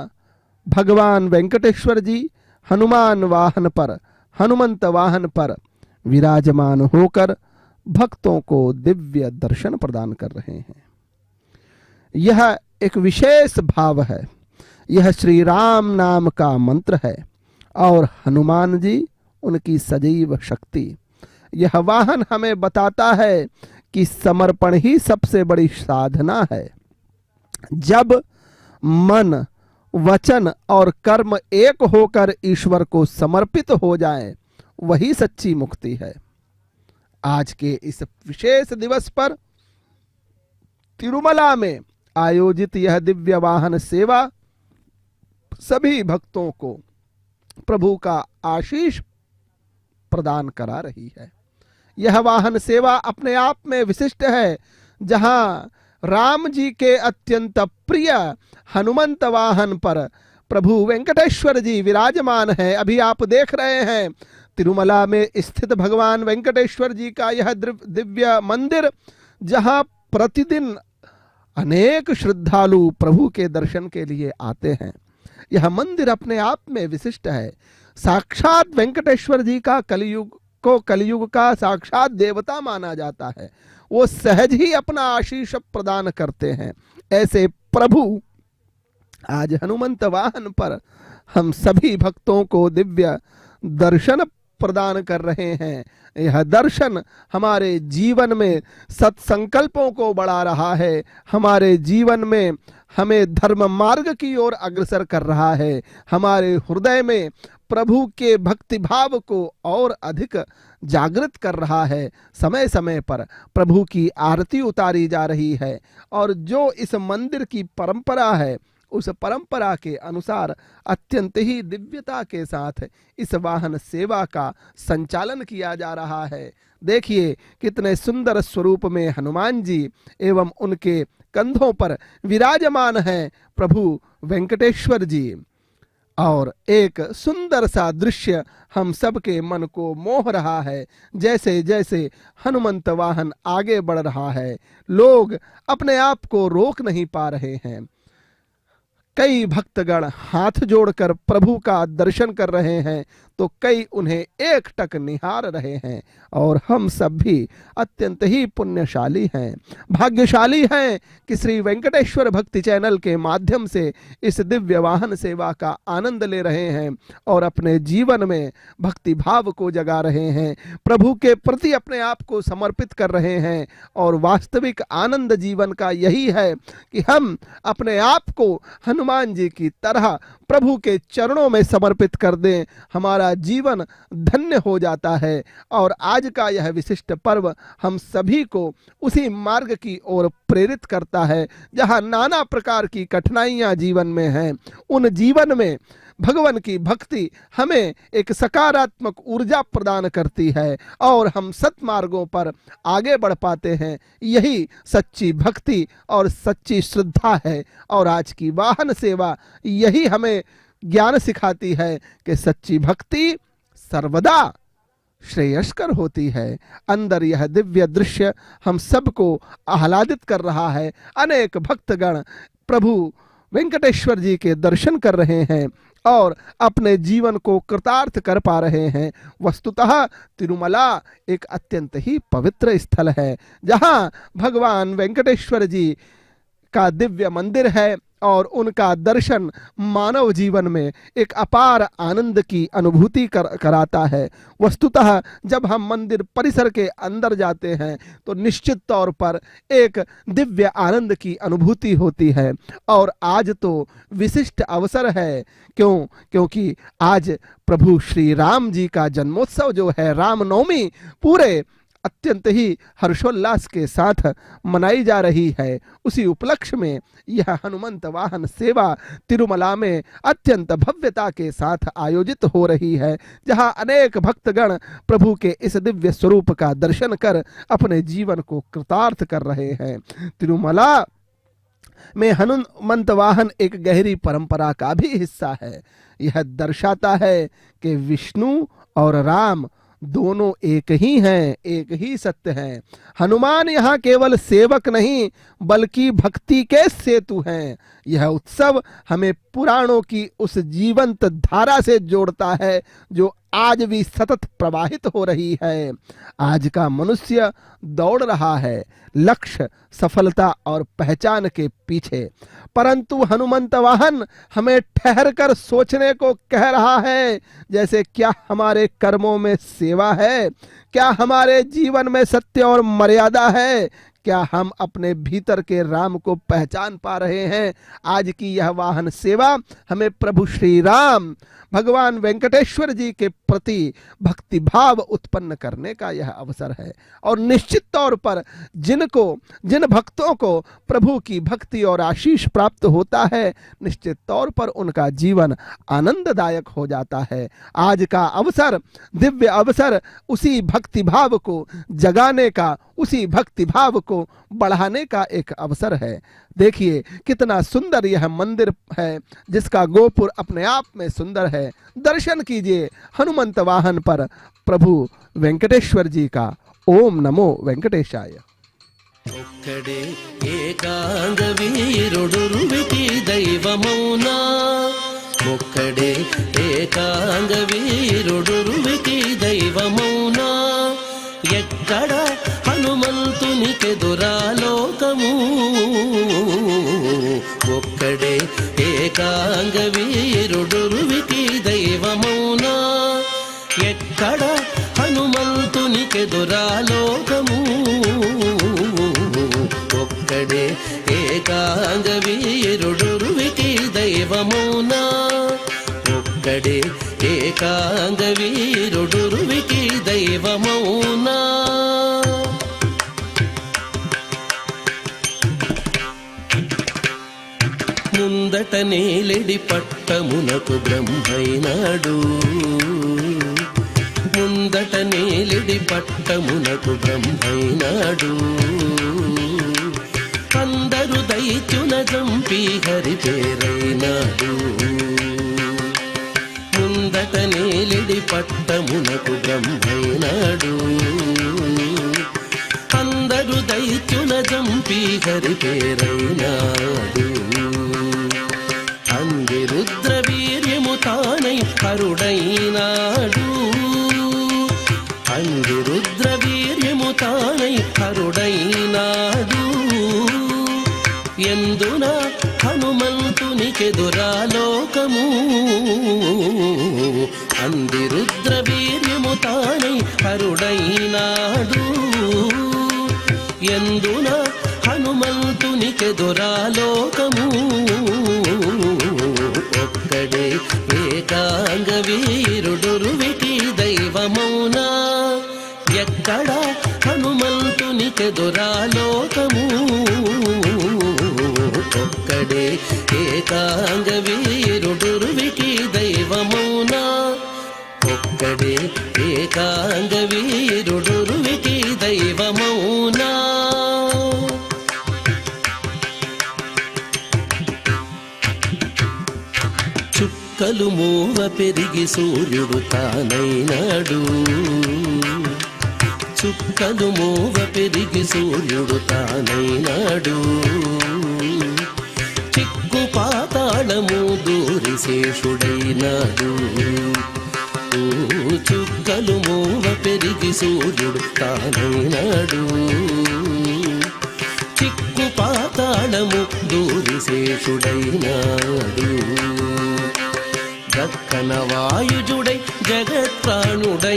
भगवान वेंकटेश्वर जी हनुमान वाहन पर हनुमंत वाहन पर विराजमान होकर भक्तों को दिव्य दर्शन प्रदान कर रहे हैं। यह एक विशेष भाव है। यह श्री राम नाम का मंत्र है और हनुमान जी उनकी सजीव शक्ति। यह वाहन हमें बताता है कि समर्पण ही सबसे बड़ी साधना है। जब मन वचन और कर्म एक होकर ईश्वर को समर्पित हो जाए, वही सच्ची मुक्ति है। आज के इस विशेष दिवस पर तिरुमला में आयोजित यह दिव्य वाहन सेवा सभी भक्तों को प्रभु का आशीष प्रदान करा रही है। यह वाहन सेवा अपने आप में विशिष्ट है, जहां राम जी के अत्यंत प्रिय हनुमंत वाहन पर प्रभु वेंकटेश्वर जी विराजमान है। अभी आप देख रहे हैं तिरुमला में स्थित भगवान वेंकटेश्वर जी का यह दिव्य मंदिर, जहां प्रतिदिन अनेक श्रद्धालु प्रभु के दर्शन के लिए आते हैं। यह मंदिर अपने आप में विशिष्ट है। साक्षात वेंकटेश्वर जी का कलयुग का साक्षात देवता माना जाता है। वो सहज ही अपना आशीष प्रदान करते हैं। ऐसे प्रभु आज हनुमंत वाहन पर हम सभी भक्तों को दिव्य दर्शन प्रदान कर रहे हैं। यह दर्शन हमारे जीवन में सत्संकल्पों को बढ़ा रहा है, हमारे जीवन में हमें धर्म मार्ग की ओर अग्रसर कर रहा है, हमारे हृदय में प्रभु के भक्ति भाव को और अधिक जागृत कर रहा है। समय समय पर प्रभु की आरती उतारी जा रही है और जो इस मंदिर की परंपरा है, उस परंपरा के अनुसार अत्यंत ही दिव्यता के साथ इस वाहन सेवा का संचालन किया जा रहा है। देखिए कितने सुंदर स्वरूप में हनुमान जी एवं उनके कंधों पर विराजमान हैं प्रभु वेंकटेश्वर जी। और एक सुंदर सा दृश्य हम सबके मन को मोह रहा है। जैसे जैसे हनुमंत वाहन आगे बढ़ रहा है, लोग अपने आप को रोक नहीं पा रहे हैं। कई भक्तगण हाथ जोड़कर प्रभु का दर्शन कर रहे हैं, तो कई उन्हें एकटक निहार रहे हैं। और हम सब भी अत्यंत ही पुण्यशाली हैं, भाग्यशाली हैं कि श्री वेंकटेश्वर भक्ति चैनल के माध्यम से इस दिव्य वाहन सेवा का आनंद ले रहे हैं और अपने जीवन में भक्ति भाव को जगा रहे हैं, प्रभु के प्रति अपने आप को समर्पित कर रहे हैं। और वास्तविक आनंद जीवन का यही है कि हम अपने आप को हनुमान जी की तरह प्रभु के चरणों में समर्पित कर दें, हमारा जीवन धन्य हो जाता है। और आज का यह विशिष्ट पर्व हम सभी को उसी मार्ग की ओर प्रेरित करता है जहां नाना प्रकार की कठिनाइयां जीवन में हैं। उन जीवन में भगवान की भक्ति हमें एक सकारात्मक ऊर्जा प्रदान करती है और हम सत्मार्गों पर आगे बढ़ पाते हैं। यही सच्ची भक्ति और सच्ची श्रद्धा है। और आज की वाहन सेवा यही हमें ज्ञान सिखाती है कि सच्ची भक्ति सर्वदा श्रेयस्कर होती है। अंदर यह दिव्य दृश्य हम सबको आह्लादित कर रहा है। अनेक भक्तगण प्रभु वेंकटेश्वर जी के दर्शन कर रहे हैं और अपने जीवन को कृतार्थ कर पा रहे हैं। वस्तुतः तिरुमला एक अत्यंत ही पवित्र स्थल है जहां भगवान वेंकटेश्वर जी का दिव्य मंदिर है और उनका दर्शन मानव जीवन में एक अपार आनंद की अनुभूति कराता है। वस्तुतः जब हम मंदिर परिसर के अंदर जाते हैं तो निश्चित तौर पर एक दिव्य आनंद की अनुभूति होती है। और आज तो विशिष्ट अवसर है, क्योंकि आज प्रभु श्री राम जी का जन्मोत्सव जो है रामनवमी पूरे अत्यंत ही हर्षोल्लास के साथ मनाई जा रही है। उसी उपलक्ष्य में यह हनुमंत वाहन सेवा तिरुमला में अत्यंत भव्यता के साथ आयोजित हो रही है, जहां अनेक भक्तगण प्रभु के इस दिव्य स्वरूप का दर्शन कर अपने जीवन को कृतार्थ कर रहे हैं। तिरुमला में हनुमंत वाहन एक गहरी परंपरा का भी हिस्सा है। यह दर्शाता है कि विष्णु और राम दोनों एक ही हैं, एक ही सत्य हैं। हनुमान यहाँ केवल सेवक नहीं बल्कि भक्ति के सेतु हैं। यह उत्सव हमें पुराणों की उस जीवंत धारा से जोड़ता है जो आज भी सतत प्रवाहित हो रही है। आज का मनुष्य दौड़ रहा है लक्ष्य, सफलता और पहचान के पीछे, परंतु हनुमंत वाहन हमें ठहर कर सोचने को कह रहा है। जैसे क्या हमारे कर्मों में सेवा है, क्या हमारे जीवन में सत्य और मर्यादा है, क्या हम अपने भीतर के राम को पहचान पा रहे हैं। आज की यह वाहन सेवा हमें प्रभु श्री राम भगवान वेंकटेश्वर जी के प्रति भक्ति भाव उत्पन्न करने का यह अवसर है। और निश्चित तौर पर जिन भक्तों को प्रभु की भक्ति और आशीष प्राप्त होता है, निश्चित तौर पर उनका जीवन आनंददायक हो जाता है। आज का अवसर, दिव्य अवसर, उसी भक्ति भाव को जगाने का, उसी भक्ति भाव को बढ़ाने का एक अवसर है। देखिए कितना सुंदर यह मंदिर है जिसका गोपुर अपने आप में सुंदर है। दर्शन कीजिए हनुमंत वाहन पर प्रभु वेंकटेश्वर जी का। ओम नमो वेंकटेशाय।
ఒక్కడే ఏకాంగ వీరుడురువికి దైవమౌనా ఒక్కడే ఏకాంగ వీరుడురువికి దైవమౌనా ఎక్కడ హనుమంతునికెదురాలోకము ఒక్కడే ఏకాంగ వీరుడురువికి దైవమౌనా ఎక్కడ హనుమంతునికెదురాలోకము ఒక్కడే ఏకాంగ వీరుడురువికి దైవమౌనా ఒక్కడే ఏకాంగ వీరుడురువికి దైవమౌనా ముందట నేలెడి పట్టమునకు బ్రహ్మైనాడు ముందట నేలెడి పట్టమునకు బ్రహ్మైనాడు అందరు దైత్యున చంపి హరి పేరైనాడు ముందట నేలెడి పట్టమునకు బ్రహ్మైనాడు అందరు దైత్యున చంపి హరి పేరైనాడు అంది రుద్ర వీర్యము వీర్యము తానై హరుడైనాడు అందిరుద్ర వీర్యము తానై హరుడైనాడు ఎందున హనుమంతునికెదురాలోకము అందిరుద్ర వీర్యము తానై హరుడైనాడు ఎందున హనుమంతునికెదురాలోకము ఒక్కడే ఏకాంగ వీరుడురువికి దైవమౌనా ఎక్కడ హనుమంతునికెదురాలోకము ఒక్కడే ఏకాంగ వీరుడురువికి దైవమౌనా ఒక్కడే ఏకాంగ వీరుడురువికి దైవమౌనా చుక్కలు మూవ పెరిగి సూర్యుడు తానైనాడు చుక్కలు మూవ పెరిగి సూర్యుడు తానైనాడు చిక్కు పాతాళము దూరి శేషుడైనాడు చుక్కలు మూవ పెరిగి సూర్యుడు తానైనాడు చిక్కు పాతాళము దూరి శేషుడైనాడు దక్కన వాయుజుడై జగత్ప్రాణుడైనాడు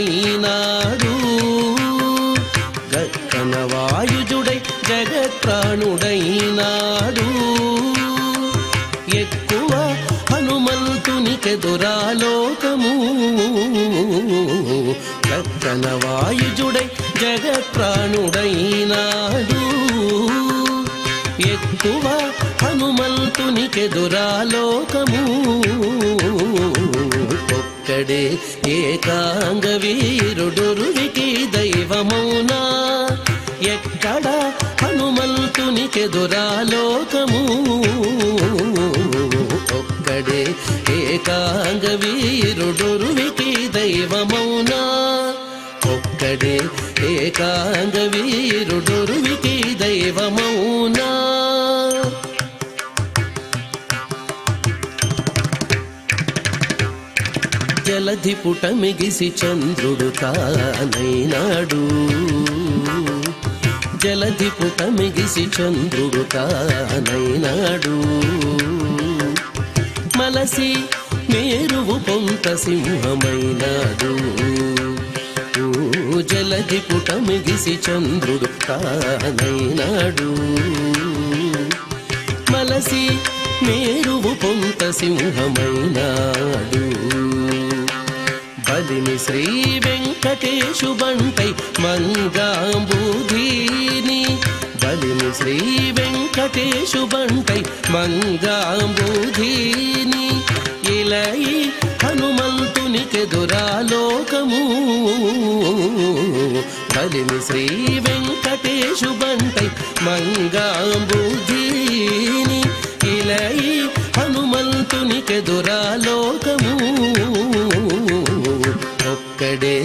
దక్కన వాయుజుడై జగత్ప్రాణుడైనాడు ఎక్కువ హనుమంతునికెదురాలోకము దక్కన వాయుజుడై జగత్ప్రాణుడైనాడు ఎక్కువ హనుమంతునికెదురాలోకము ఒక్కడే ఏకాంగ వీరుడురువికి దైవమౌనా ఎక్కడ హనుమంతునికెదురాలోకము ఒక్కడే ఏకాంగ వీరుడురువికి దైవమౌనా ఒక్కడే ఏకాంగ వీరుడురువికి దైవమౌనా జలధి పుటమిగిసి చంద్రుడు తానైనాడు జలధి పుటమిగిసి చంద్రుడు తానైనాడు మలసి మేరువు పొంత సింహమైనాడు జలధి పుటమిగిసి చంద్రుడు తానైనాడు మలసి మేరువు పొంత సింహమైనాడు బలిని శ్రీ వెంకటేశు బంటై మంగాంబుధీని బలిని శ్రీ వెంకటేశు బంటై మంగాంబుధీని ఇలై హనుమంతునికెదురాలోకము బలిని శ్రీ వెంకటేశు బంటై మంగాంబుధీని ఇలై హనుమంతునికెదురాలోకము ఒక్కడే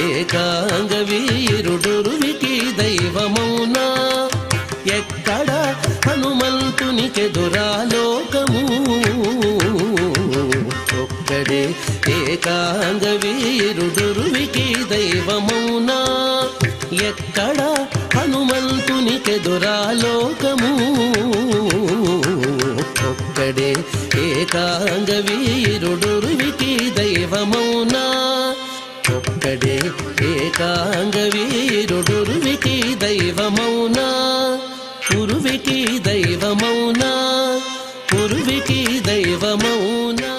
ఏకాంగ వీరుడురువికి దైవమౌనా ఎక్కడ హనుమంతునికెదురాలోకము ఒక్కడే ఏకాంగ వీరుడురువికి దైవమౌనా ఎక్కడ హనుమంతునికెదురాలోకము ఒక్కడే ఏకాంగ వీరుడురువికి దైవమౌనా ఒక్కడే ఏకాంగ వీరుడురువికి దైవమౌనా ఉరువికి దైవమౌనా ఉరువికి దైవమౌనా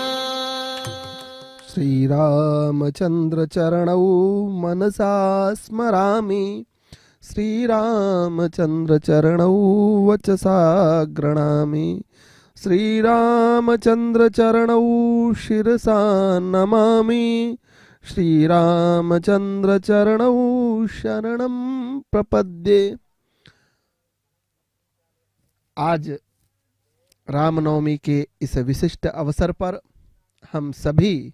శ్రీరామచంద్ర చరణౌ మనసా స్మరామి శ్రీరామచంద్ర చరణౌ వచసా గృణామి శ్రీరామచంద్ర చరణౌ శిరసా నమామి श्रीरामचंद्र चरणौ शरणं प्रपद्ये। आज रामनवमी के इस विशिष्ट अवसर पर हम सभी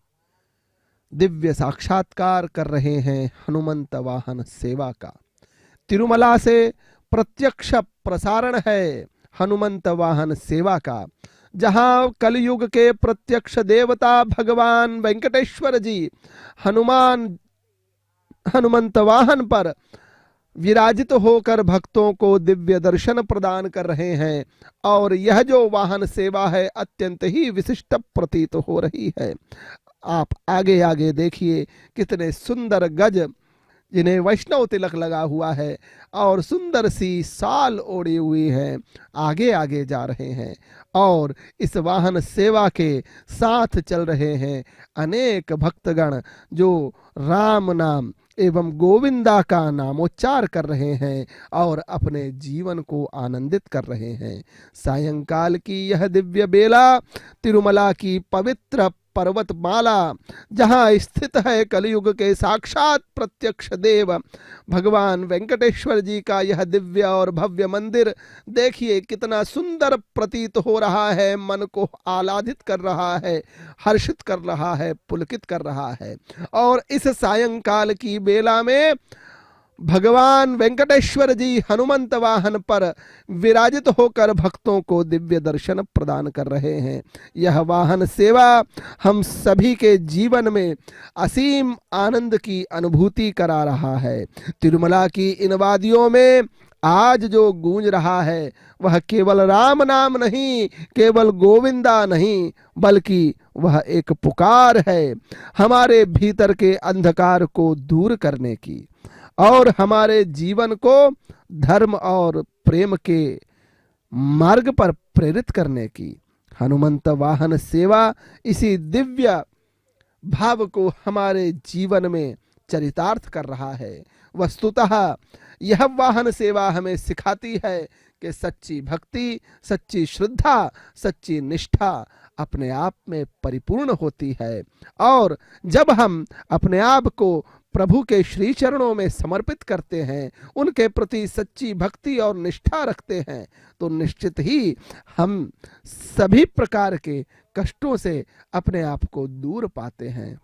दिव्य साक्षात्कार कर रहे हैं हनुमंत वाहन सेवा का। तिरुमला से प्रत्यक्ष प्रसारण है हनुमंत वाहन सेवा का, जहां कलयुग के प्रत्यक्ष देवता भगवान वेंकटेश्वर जी हनुमंत वाहन पर विराजित होकर भक्तों को दिव्य दर्शन प्रदान कर रहे हैं। और यह जो वाहन सेवा है अत्यंत ही विशिष्ट प्रतीत हो रही है। आप आगे आगे देखिए कितने सुंदर गज जिन्हें वैष्णव तिलक लगा हुआ है और सुंदर सी साल ओढ़ी हुई है, आगे आगे जा रहे हैं और इस वाहन सेवा के साथ चल रहे हैं अनेक भक्तगण जो राम नाम एवं गोविंदा का नामोच्चार कर रहे हैं और अपने जीवन को आनंदित कर रहे हैं। सायंकाल की यह दिव्य बेला तिरुमला की पवित्र पर्वतमाला जहां स्थित है कलयुग के साक्षात प्रत्यक्ष देव भगवान वेंकटेश्वर जी का यह दिव्य और भव्य मंदिर देखिए कितना सुंदर प्रतीत हो रहा है, मन को आह्लादित कर रहा है, हर्षित कर रहा है, पुलकित कर रहा है। और इस सायंकाल की बेला में भगवान वेंकटेश्वर जी हनुमंत वाहन पर विराजित होकर भक्तों को दिव्य दर्शन प्रदान कर रहे हैं। यह वाहन सेवा हम सभी के जीवन में असीम आनंद की अनुभूति करा रहा है। तिरुमला की इन वादियों में आज जो गूंज रहा है वह केवल राम नाम नहीं, केवल गोविंदा नहीं, बल्कि वह एक पुकार है हमारे भीतर के अंधकार को दूर करने की और हमारे जीवन को धर्म और प्रेम के मार्ग पर प्रेरित करने की। हनुमंत वाहन सेवा इसी दिव्य भाव को हमारे जीवन में चरितार्थ कर रहा है। वस्तुतः यह वाहन सेवा हमें सिखाती है कि सच्ची भक्ति, सच्ची श्रद्धा, सच्ची निष्ठा अपने आप में परिपूर्ण होती है और जब हम अपने आप को प्रभु के श्री चरणों में समर्पित करते हैं, उनके प्रति सच्ची भक्ति और निष्ठा रखते हैं, तो निश्चित ही हम सभी प्रकार के कष्टों से अपने आप को दूर पाते हैं।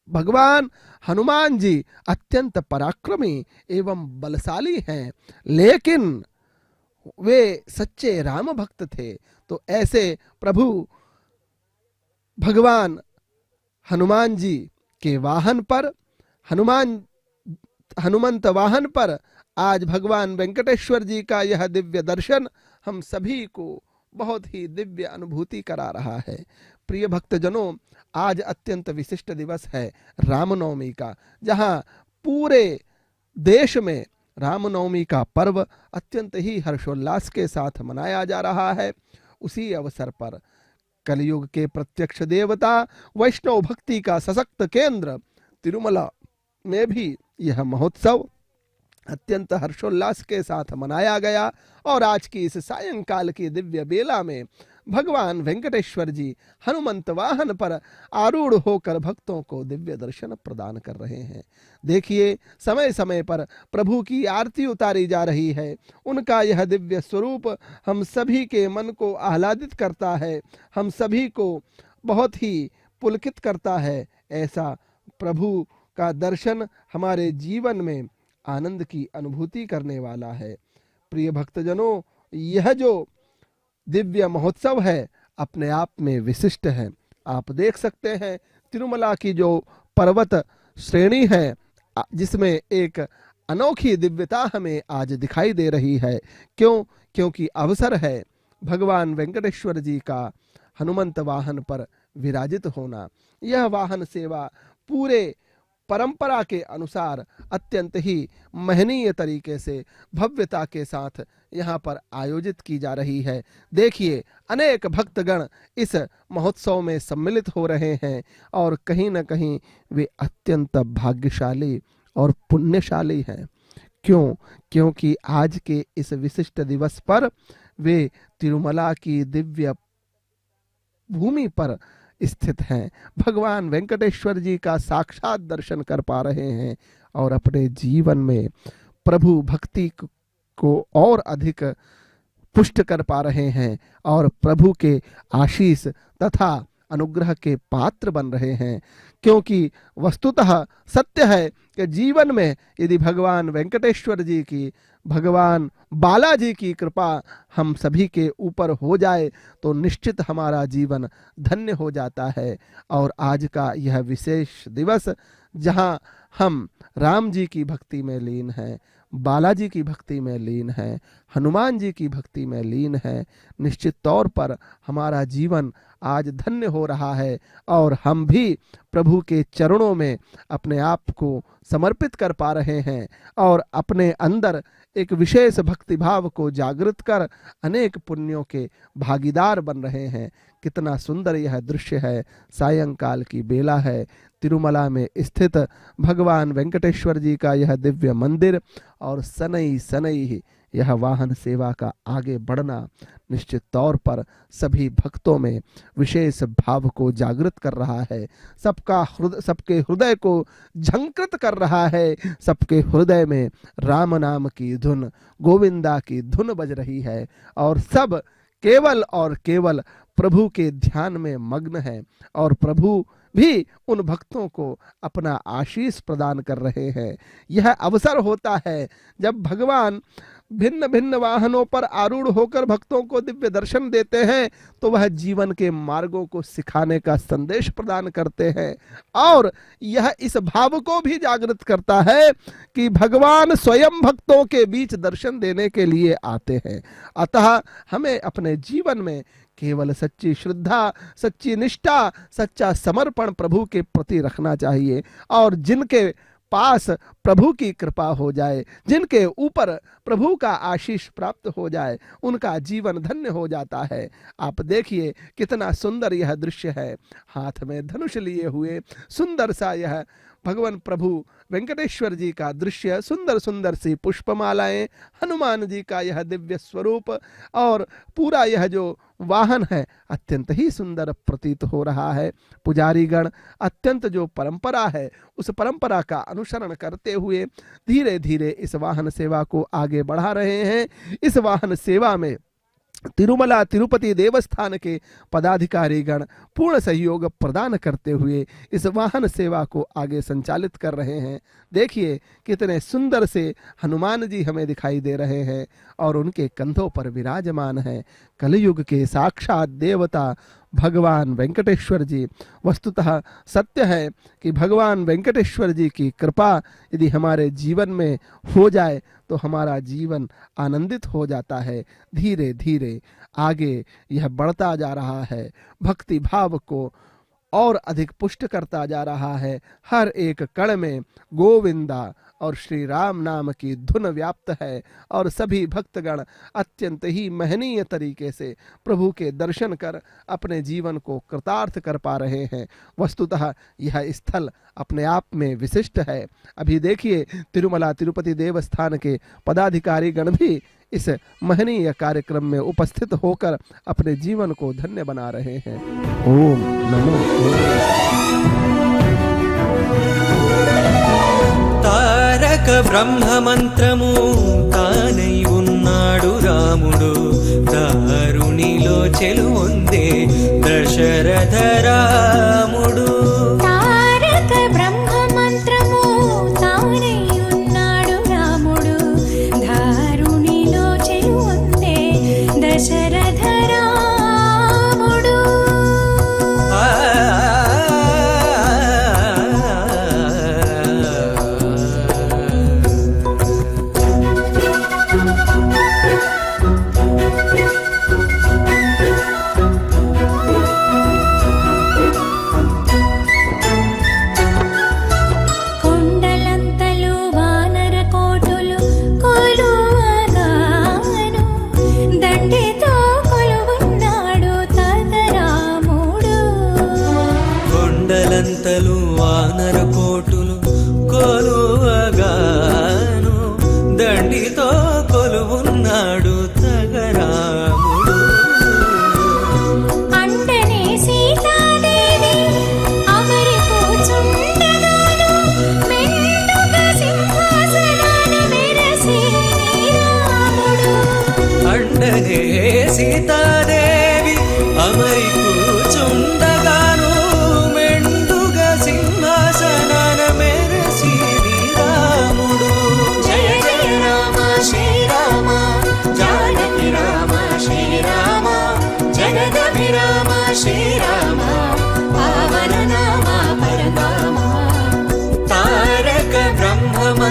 भगवान हनुमान जी अत्यंत पराक्रमी एवं बलशाली हैं, लेकिन वे सच्चे राम भक्त थे। तो ऐसे प्रभु भगवान हनुमान जी के वाहन पर हनुमंत वाहन पर आज भगवान वेंकटेश्वर जी का यह दिव्य दर्शन हम सभी को बहुत ही दिव्य अनुभूति करा रहा है। प्रिय भक्तजनों, आज अत्यंत विशिष्ट दिवस है रामनवमी का, जहां पूरे देश में रामनवमी का पर्व अत्यंत ही हर्षोल्लास के साथ मनाया जा रहा है। उसी अवसर पर कलयुग के प्रत्यक्ष देवता वैष्णव भक्ति का सशक्त केंद्र तिरुमला में भी यह महोत्सव अत्यंत हर्षोल्लास के साथ मनाया गया और आज की इस सायंकाल की दिव्य बेला में भगवान वेंकटेश्वर जी हनुमंत वाहन पर आरूढ़ होकर भक्तों को दिव्य दर्शन प्रदान कर रहे हैं। देखिए समय समय पर प्रभु की आरती उतारी जा रही है। उनका यह दिव्य स्वरूप हम सभी के मन को आह्लादित करता है, हम सभी को बहुत ही पुलकित करता है। ऐसा प्रभु का दर्शन हमारे जीवन में आनंद की अनुभूति करने वाला है। प्रिय भक्तजनों, यह जो दिव्य महोत्सव है अपने आप में विशिष्ट है। आप देख सकते हैं तिरुमला की जो पर्वत श्रेणी है जिसमें एक अनोखी दिव्यता हमें आज दिखाई दे रही है। क्योंकि अवसर है भगवान वेंकटेश्वर जी का हनुमंत वाहन पर विराजित होना। यह वाहन सेवा पूरे परंपरा के अनुसार अत्यंत ही महनीय तरीके से भव्यता के साथ यहाँ पर आयोजित की जा रही है। देखिए अनेक भक्तगण इस महोत्सव में सम्मिलित हो रहे हैं और कहीं न कहीं वे अत्यंत भाग्यशाली और पुण्यशाली हैं। क्योंकि आज के इस विशिष्ट दिवस पर वे तिरुमला की दिव्य भूमि पर स्थित हैं, भगवान वेंकटेश्वर जी का साक्षात दर्शन कर पा रहे हैं और अपने जीवन में प्रभु भक्ति को और अधिक पुष्ट कर पा रहे हैं और प्रभु के आशीष तथा अनुग्रह के पात्र बन रहे हैं। क्योंकि वस्तुतः सत्य है कि जीवन में यदि भगवान वेंकटेश्वर जी की भगवान बालाजी की कृपा हम सभी के ऊपर हो जाए तो निश्चित हमारा जीवन धन्य हो जाता है। और आज का यह विशेष दिवस जहां हम राम जी की भक्ति में लीन हैं, बालाजी की भक्ति में लीन हैं, हनुमान जी की भक्ति में लीन हैं, निश्चित तौर पर हमारा जीवन आज धन्य हो रहा है और हम भी प्रभु के चरणों में अपने आप को समर्पित कर पा रहे हैं और अपने अंदर एक विशेष भक्ति भाव को जागृत कर अनेक पुण्यों के भागीदार बन रहे हैं। कितना सुंदर यह दृश्य है। सायंकाल की बेला है, तिरुमला में स्थित भगवान वेंकटेश्वर जी का यह दिव्य मंदिर और सनई सनई यह वाहन सेवा का आगे बढ़ना निश्चित तौर पर सभी भक्तों में विशेष भाव को जागृत कर रहा है। सबके हृदय को झंकृत कर रहा है। सबके हृदय में राम नाम की धुन, गोविंदा की धुन बज रही है और सब केवल और केवल प्रभु के ध्यान में मग्न है और प्रभु भी उन भक्तों को अपना आशीष प्रदान कर रहे हैं। यह अवसर होता है जब भगवान भिन्न भिन्न वाहनों पर आरूढ़ होकर भक्तों को दिव्य दर्शन देते हैं तो वह जीवन के मार्गों को सिखाने का संदेश प्रदान करते हैं और यह इस भाव को भी जागृत करता है कि भगवान स्वयं भक्तों के बीच दर्शन देने के लिए आते हैं। अतः हमें अपने जीवन में केवल सच्ची श्रद्धा, सच्ची निष्ठा, सच्चा समर्पण प्रभु के प्रति रखना चाहिए और जिनके पास प्रभु की कृपा हो जाए, जिनके ऊपर प्रभु का आशीष प्राप्त हो जाए, उनका जीवन धन्य हो जाता है। आप देखिए कितना सुंदर यह दृश्य है। हाथ में धनुष लिए हुए सुंदर सा यह भगवान प्रभु वेंकटेश्वर जी का दृश्य, सुंदर सुंदर सी पुष्पमालाएं, हनुमान जी का यह दिव्य स्वरूप और पूरा यह जो वाहन है अत्यंत ही सुंदर प्रतीत हो रहा है। पुजारी गण अत्यंत जो परंपरा है उस परंपरा का अनुसरण करते हुए धीरे धीरे इस वाहन सेवा को आगे बढ़ा रहे हैं। इस वाहन सेवा में तिरुमला तिरुपति देवस्थान के पदाधिकारी गण पूर्ण सहयोग प्रदान करते हुए इस वाहन सेवा को आगे संचालित कर रहे हैं। देखिए कितने सुंदर से हनुमान जी हमें दिखाई दे रहे हैं और उनके कंधों पर विराजमान हैं कलयुग के साक्षात देवता भगवान वेंकटेश्वर जी। वस्तुतः सत्य है कि भगवान वेंकटेश्वर जी की कृपा यदि हमारे जीवन में हो जाए तो हमारा जीवन आनंदित हो जाता है। धीरे धीरे आगे यह बढ़ता जा रहा है, भक्ति भाव को और अधिक पुष्ट करता जा रहा है। हर एक कण में गोविंदा और श्री राम नाम की धुन व्याप्त है और सभी भक्तगण अत्यंत ही महनीय तरीके से प्रभु के दर्शन कर अपने जीवन को कृतार्थ कर पा रहे हैं। वस्तुतः यह स्थल अपने आप में विशिष्ट है। अभी देखिए तिरुमला तिरुपति देवस्थान के पदाधिकारी गण भी इस महनीय कार्यक्रम में उपस्थित होकर अपने जीवन को धन्य बना रहे हैं। ओम नमो
తారక బ్రహ్మ మంత్రము తానై ఉన్నాడు రాముడు దారునిలో చెలువొందే దశరథ రాముడు
తారక బ్రహ్మ మంత్రము తానై ఉన్నాడు రాముడు దారునిలో చెలువొందే దశరథ రాముడు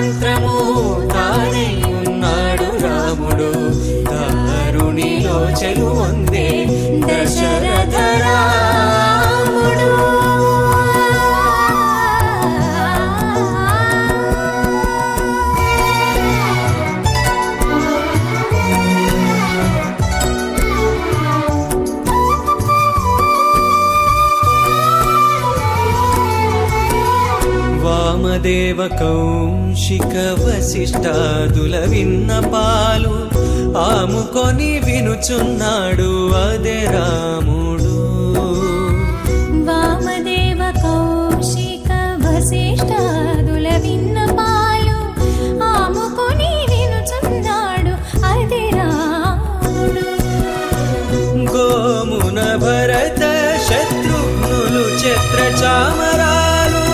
మంత్రము తానై ఉన్నాడు రాముడు దారుణిలో చెలువొందే దశరథ రాముడు. వామదేవ కౌశిక వశిష్ఠాదుల విన్నపాలు ఆముకొని వినుచున్నాడు అదే రాముడు.
వామదేవ కౌశిక వశిష్ఠాదుల విన్నపాలు ఆముకొని వినుచున్నాడు అదే రాముడు.
గోమున భరత శత్రుఘ్నులు ఛత్ర చామరాలు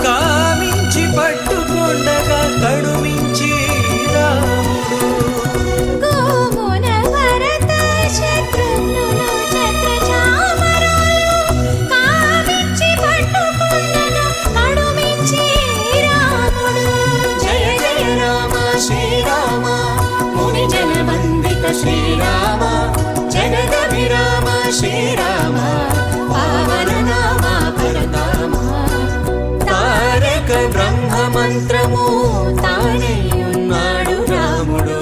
కామించి పట్టుకొండగా కడుమించి రాముడు.
గోమున భరత శత్రుఘ్నులు ఛత్ర చామరాలు కామించి పట్టుకొండగా కడుమించి రాముడు.
జయ జయ రామ శ్రీరామ ముని జన వందిత శ్రీరామ జగదభిరామ శ్రీరామ పావన నామ పరనామ.
తారక బ్రహ్మ మంత్రము తానై ఉన్నాడు రాముడు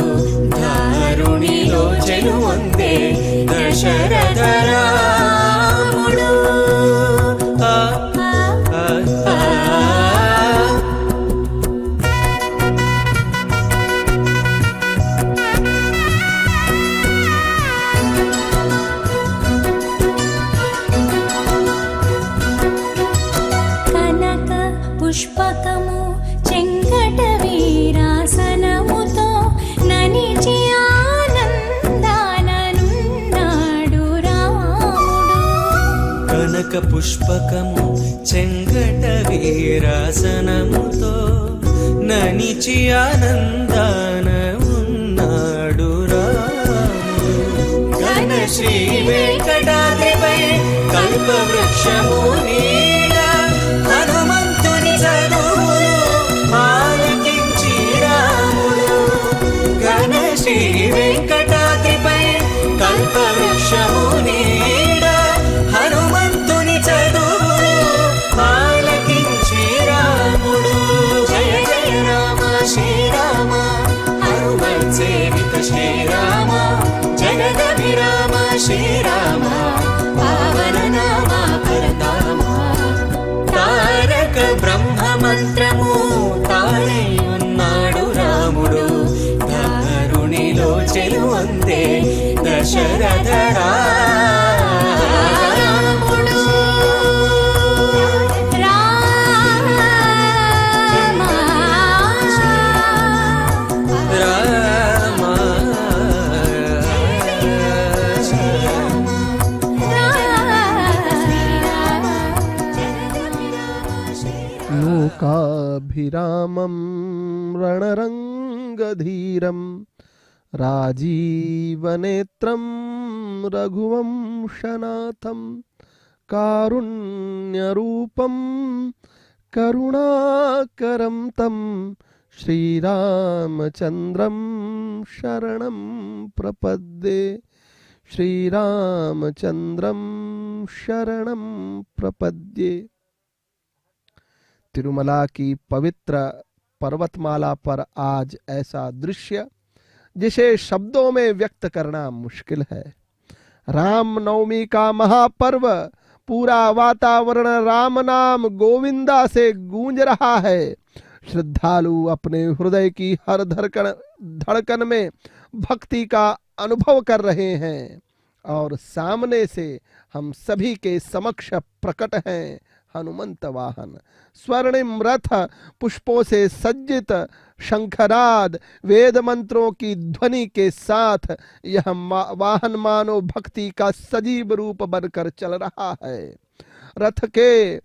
దారుణిలో చెలువొందే దశరథ రాముడు. ఆ, ఆ, ఆ.
కనక పుష్పకము చెంగట వీరాసనముతో ననిచి ఆనందాననున్నాడు రాముడు.
కనక పుష్పకము చెంగట వీరాసనముతో ననిచి ఆనందాన ఉన్నాడు రాముడు. ఘన శ్రీ వెంకటాద్రిపై కల్పవృక్షము నీడ హనుమంతుని చదువులు ఆలకించి రాముడు. ఘన శ్రీ వెంకటాద్రిపై కల్పవృక్షము నీడ హనుమంతుని చదువులు ఆలకించి రాముడు.
జయ జయ రామ శ్రీరామ హనుమత్ సేవిత శ్రీరామ జగదభిరామ శ్రీరామ పావన నామ పరనామ.
తారక బ్రహ్మ మంత్రము తానై ఉన్నాడు రాముడు దారుణిలో చెలువొందే దశరథ రాముడు. రామ
లోకాభిరామం రణరంగధీరం రాజీవనేత్రం రఘువంశనాథం కారుణ్యరూపం కరుణాకరం తం శ్రీరామచంద్రం శరణం ప్రపద్యే. श्रीरामचंद्रम शरणम प्रपद्ये। तिरुमला की पवित्र पर्वतमाला पर आज ऐसा दृश्य जिसे शब्दों में व्यक्त करना मुश्किल है। राम नवमी का महापर्व, पूरा वातावरण राम नाम गोविंदा से गूंज रहा है। श्रद्धालु अपने हृदय की हर धड़कन में भक्ति का अनुभव कर रहे हैं और सामने से हम सभी के समक्ष प्रकट हैं हनुमंत वाहन, स्वर्णिम रथ, पुष्पों से सज्जित, शंखनाद, वेद मंत्रों की ध्वनि के साथ यह वाहन मानो भक्ति का सजीव रूप बनकर चल रहा है। रथ के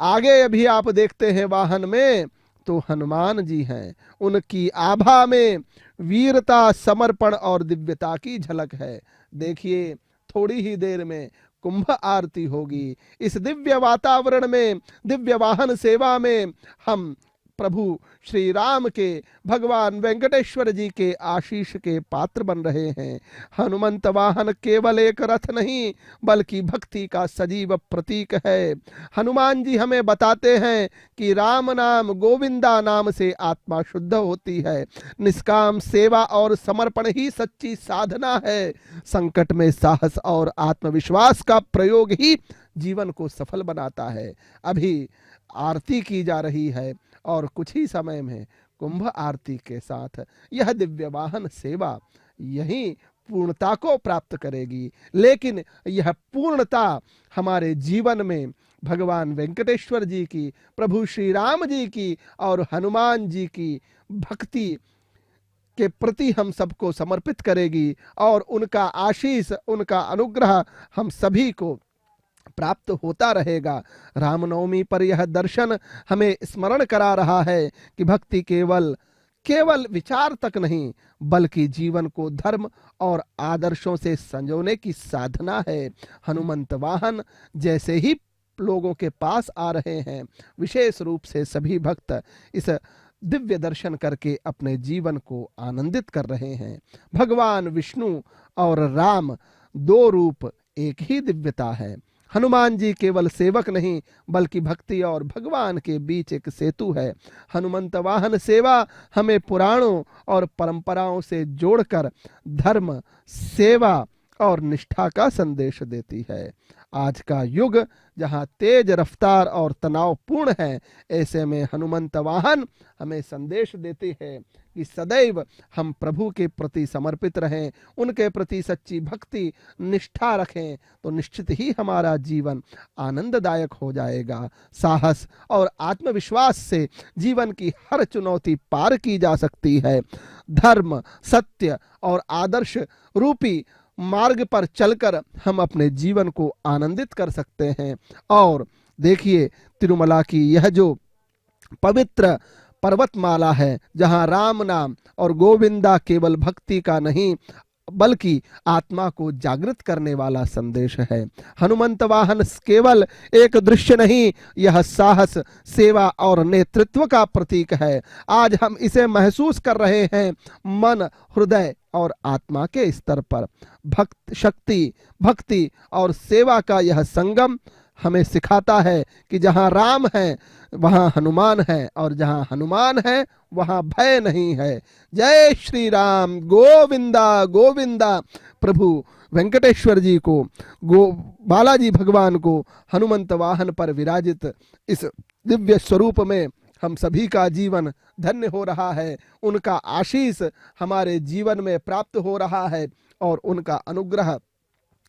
आगे अभी आप देखते हैं वाहन में तो हनुमान जी हैं। उनकी आभा में वीरता, समर्पण और दिव्यता की झलक है। देखिए थोड़ी ही देर में कुंभ आरती होगी। इस दिव्य वातावरण में, दिव्य वाहन सेवा में हम प्रभु श्री राम के, भगवान वेंकटेश्वर जी के आशीष के पात्र बन रहे हैं। हनुमंत वाहन केवल एक रथ नहीं बल्कि भक्ति का सजीव प्रतीक है। हनुमान जी हमें बताते हैं कि राम नाम, गोविंदा नाम से आत्मा शुद्ध होती है। निष्काम सेवा और समर्पण ही सच्ची साधना है। संकट में साहस और आत्मविश्वास का प्रयोग ही जीवन को सफल बनाता है। अभी आरती की जा रही है और कुछ ही समय में कुंभ आरती के साथ यह दिव्य वाहन सेवा यही पूर्णता को प्राप्त करेगी। लेकिन यह पूर्णता हमारे जीवन में भगवान वेंकटेश्वर जी की, प्रभु श्री राम जी की और हनुमान जी की भक्ति के प्रति हम सबको समर्पित करेगी और उनका आशीष, उनका अनुग्रह हम सभी को प्राप्त होता रहेगा। रामनवमी पर यह दर्शन हमें स्मरण करा रहा है कि भक्ति केवल विचार तक नहीं बल्कि जीवन को धर्म और आदर्शों से संजोने की साधना है। हनुमंत वाहन जैसे ही लोगों के पास आ रहे हैं, विशेष रूप से सभी भक्त इस दिव्य दर्शन करके अपने जीवन को आनंदित कर रहे हैं। भगवान विष्णु और राम दो रूप एक ही दिव्यता है। हनुमान जी केवल सेवक नहीं बल्कि भक्ति और भगवान के बीच एक सेतु है। हनुमंत वाहन सेवा हमें पुराणों और परंपराओं से जोड़कर धर्म, सेवा और निष्ठा का संदेश देती है। आज का युग जहां तेज रफ्तार और तनावपूर्ण है, ऐसे में हनुमंत वाहन हमें संदेश देते हैं कि सदैव हम प्रभु के प्रति समर्पित रहें, उनके प्रति सच्ची भक्ति निष्ठा रखें तो निश्चित ही हमारा जीवन आनंददायक हो जाएगा। साहस और आत्मविश्वास से जीवन की हर चुनौती पार की जा सकती है। धर्म, सत्य और आदर्श रूपी मार्ग पर चलकर हम अपने जीवन को आनंदित कर सकते हैं। और देखिए, तिरुमला की यह जो पवित्र पर्वतमाला है, जहां राम नाम और गोविंदा केवल भक्ति का नहीं बल्कि आत्मा को जागृत करने वाला संदेश है। हनुमंत वाहन केवल एक दृश्य नहीं, यह साहस, सेवा और नेतृत्व का प्रतीक है। आज हम इसे महसूस कर रहे हैं मन, हृदय और आत्मा के स्तर पर। शक्ति, भक्ति और सेवा का यह संगम हमें सिखाता है कि जहां राम है वहां हनुमान है और जहां हनुमान है वहां भय नहीं है। जय श्री राम, गोविंदा गोविंदा। प्रभु वेंकटेश्वर जी को, बालाजी भगवान को हनुमंत वाहन पर विराजित इस दिव्य स्वरूप में हम सभी का जीवन धन्य हो रहा है। उनका आशीष हमारे जीवन में प्राप्त हो रहा है और उनका अनुग्रह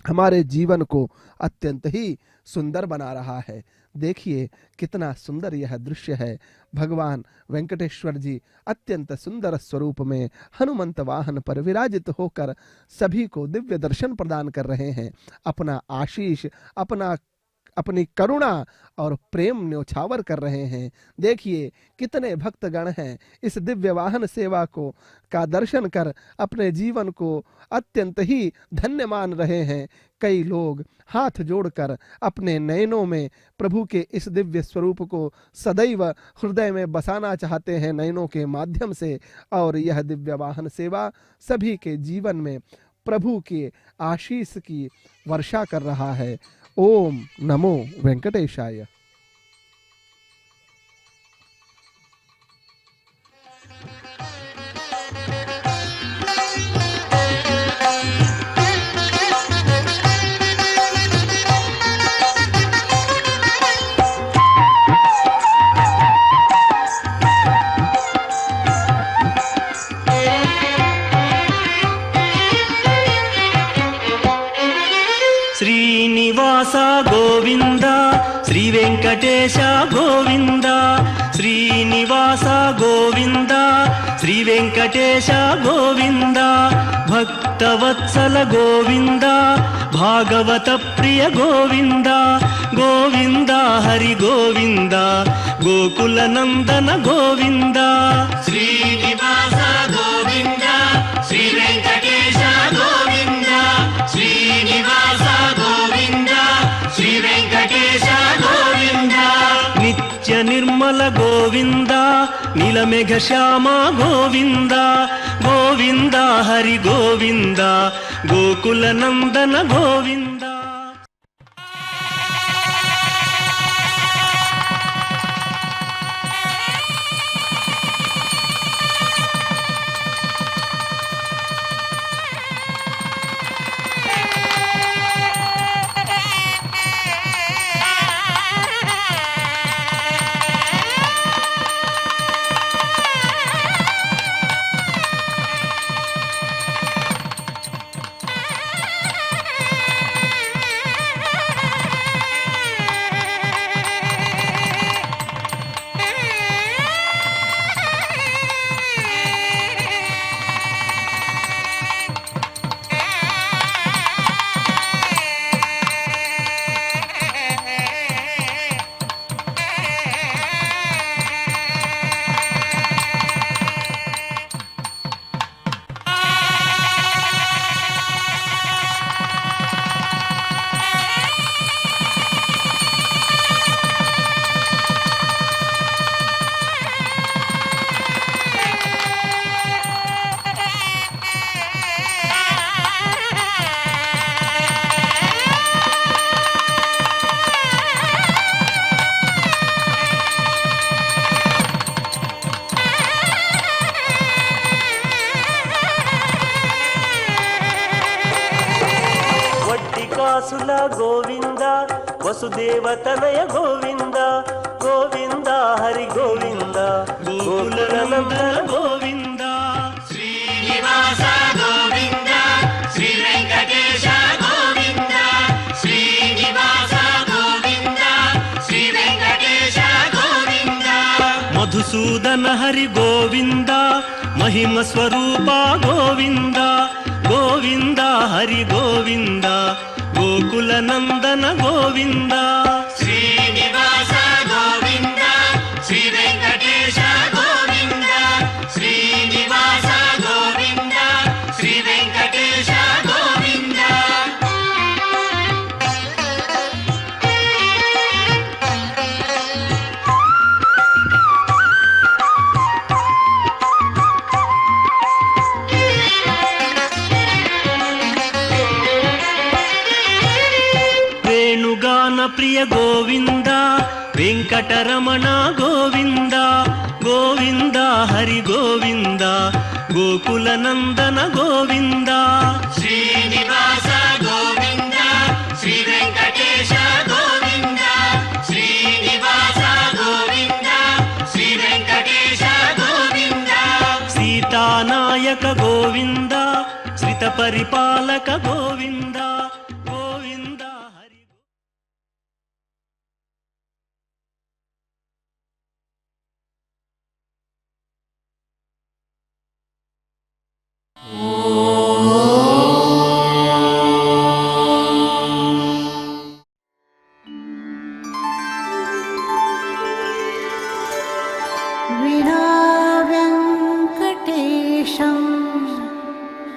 हमारे जीवन को अत्यंत ही सुंदर बना रहा है। देखिए कितना सुंदर यह दृश्य है। भगवान वेंकटेश्वर जी अत्यंत सुंदर स्वरूप में हनुमंत वाहन पर विराजित होकर सभी को दिव्य दर्शन प्रदान कर रहे हैं। अपना आशीष, अपनी करुणा और प्रेम न्योछावर कर रहे हैं। देखिए कितने भक्तगण हैं इस दिव्य वाहन सेवा का दर्शन कर अपने जीवन को अत्यंत ही धन्य मान रहे हैं। कई लोग हाथ जोड़कर अपने नयनों में प्रभु के इस दिव्य स्वरूप को सदैव हृदय में बसाना चाहते हैं नयनों के माध्यम से। और यह दिव्य वाहन सेवा सभी के जीवन में प्रभु के आशीष की वर्षा कर रहा है। ओम नमो वेंकटेशाय।
శ్రీనివాస గోవింద, శ్రీ వెంకటేశ గోవింద, శ్రీనివాస గోవింద, శ్రీ వెంకటేశ గోవింద, భక్తవత్సల గోవింద, భాగవత ప్రియ గోవింద, గోవింద హరి గోవింద, గోకుల నందన గోవింద. శ్రీనివాస గోవింద, శ్రీ వెంకటేశ గోవింద, శ్రీనివాస గోవింద, శ్రీ వెంకటేశ గోవింద, నిత్య నిర్మల గోవింద, నీలమేఘ శ్యామ గోవింద గోవింద హరి గోవింద గోకుల నందన గోవింద. వాసుల గోవింద వసుదేవ తనయ గోవింద గోవింద హరి గోవింద గోకుల నందన గోవింద
శ్రీనివాస గోవింద శ్రీ వెంకటేశ గోవింద శ్రీనివాస గోవింద శ్రీ వెంకటేశ గోవింద
మధుసూదన హరి గోవింద మహిమ స్వరూప గోవింద గోవింద హరి గోవింద గోకుల నందన గోవింద
శ్రీనివాస గోవింద శ్రీ వెంకటేశ గోవింద శ్రీనివాస గోవింద శ్రీ వెంకటేశ గోవింద
ప్రియ గోవింద వెంకటరమణ గోవింద గోవింద హరి గోవింద గోకుల నందన గోవింద
శ్రీనివాస గోవింద శ్రీ వెంకటేశ గోవింద శ్రీనివాస గోవింద శ్రీ వెంకటేశ గోవింద
సీతానాయక గోవింద శ్రిత పరిపాలక గోవింద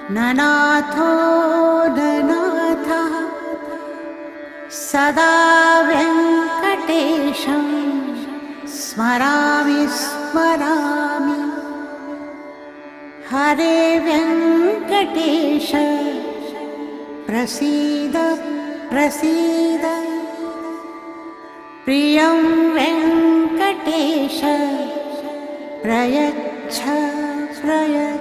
ननाथो ननाथः सदा वेङ्कटेशं स्मरामि स्मरामि हरे वेङ्कटेश प्रसीद प्रसीद प्रियं वेङ्कटेश प्रयच्छ प्रयच्छ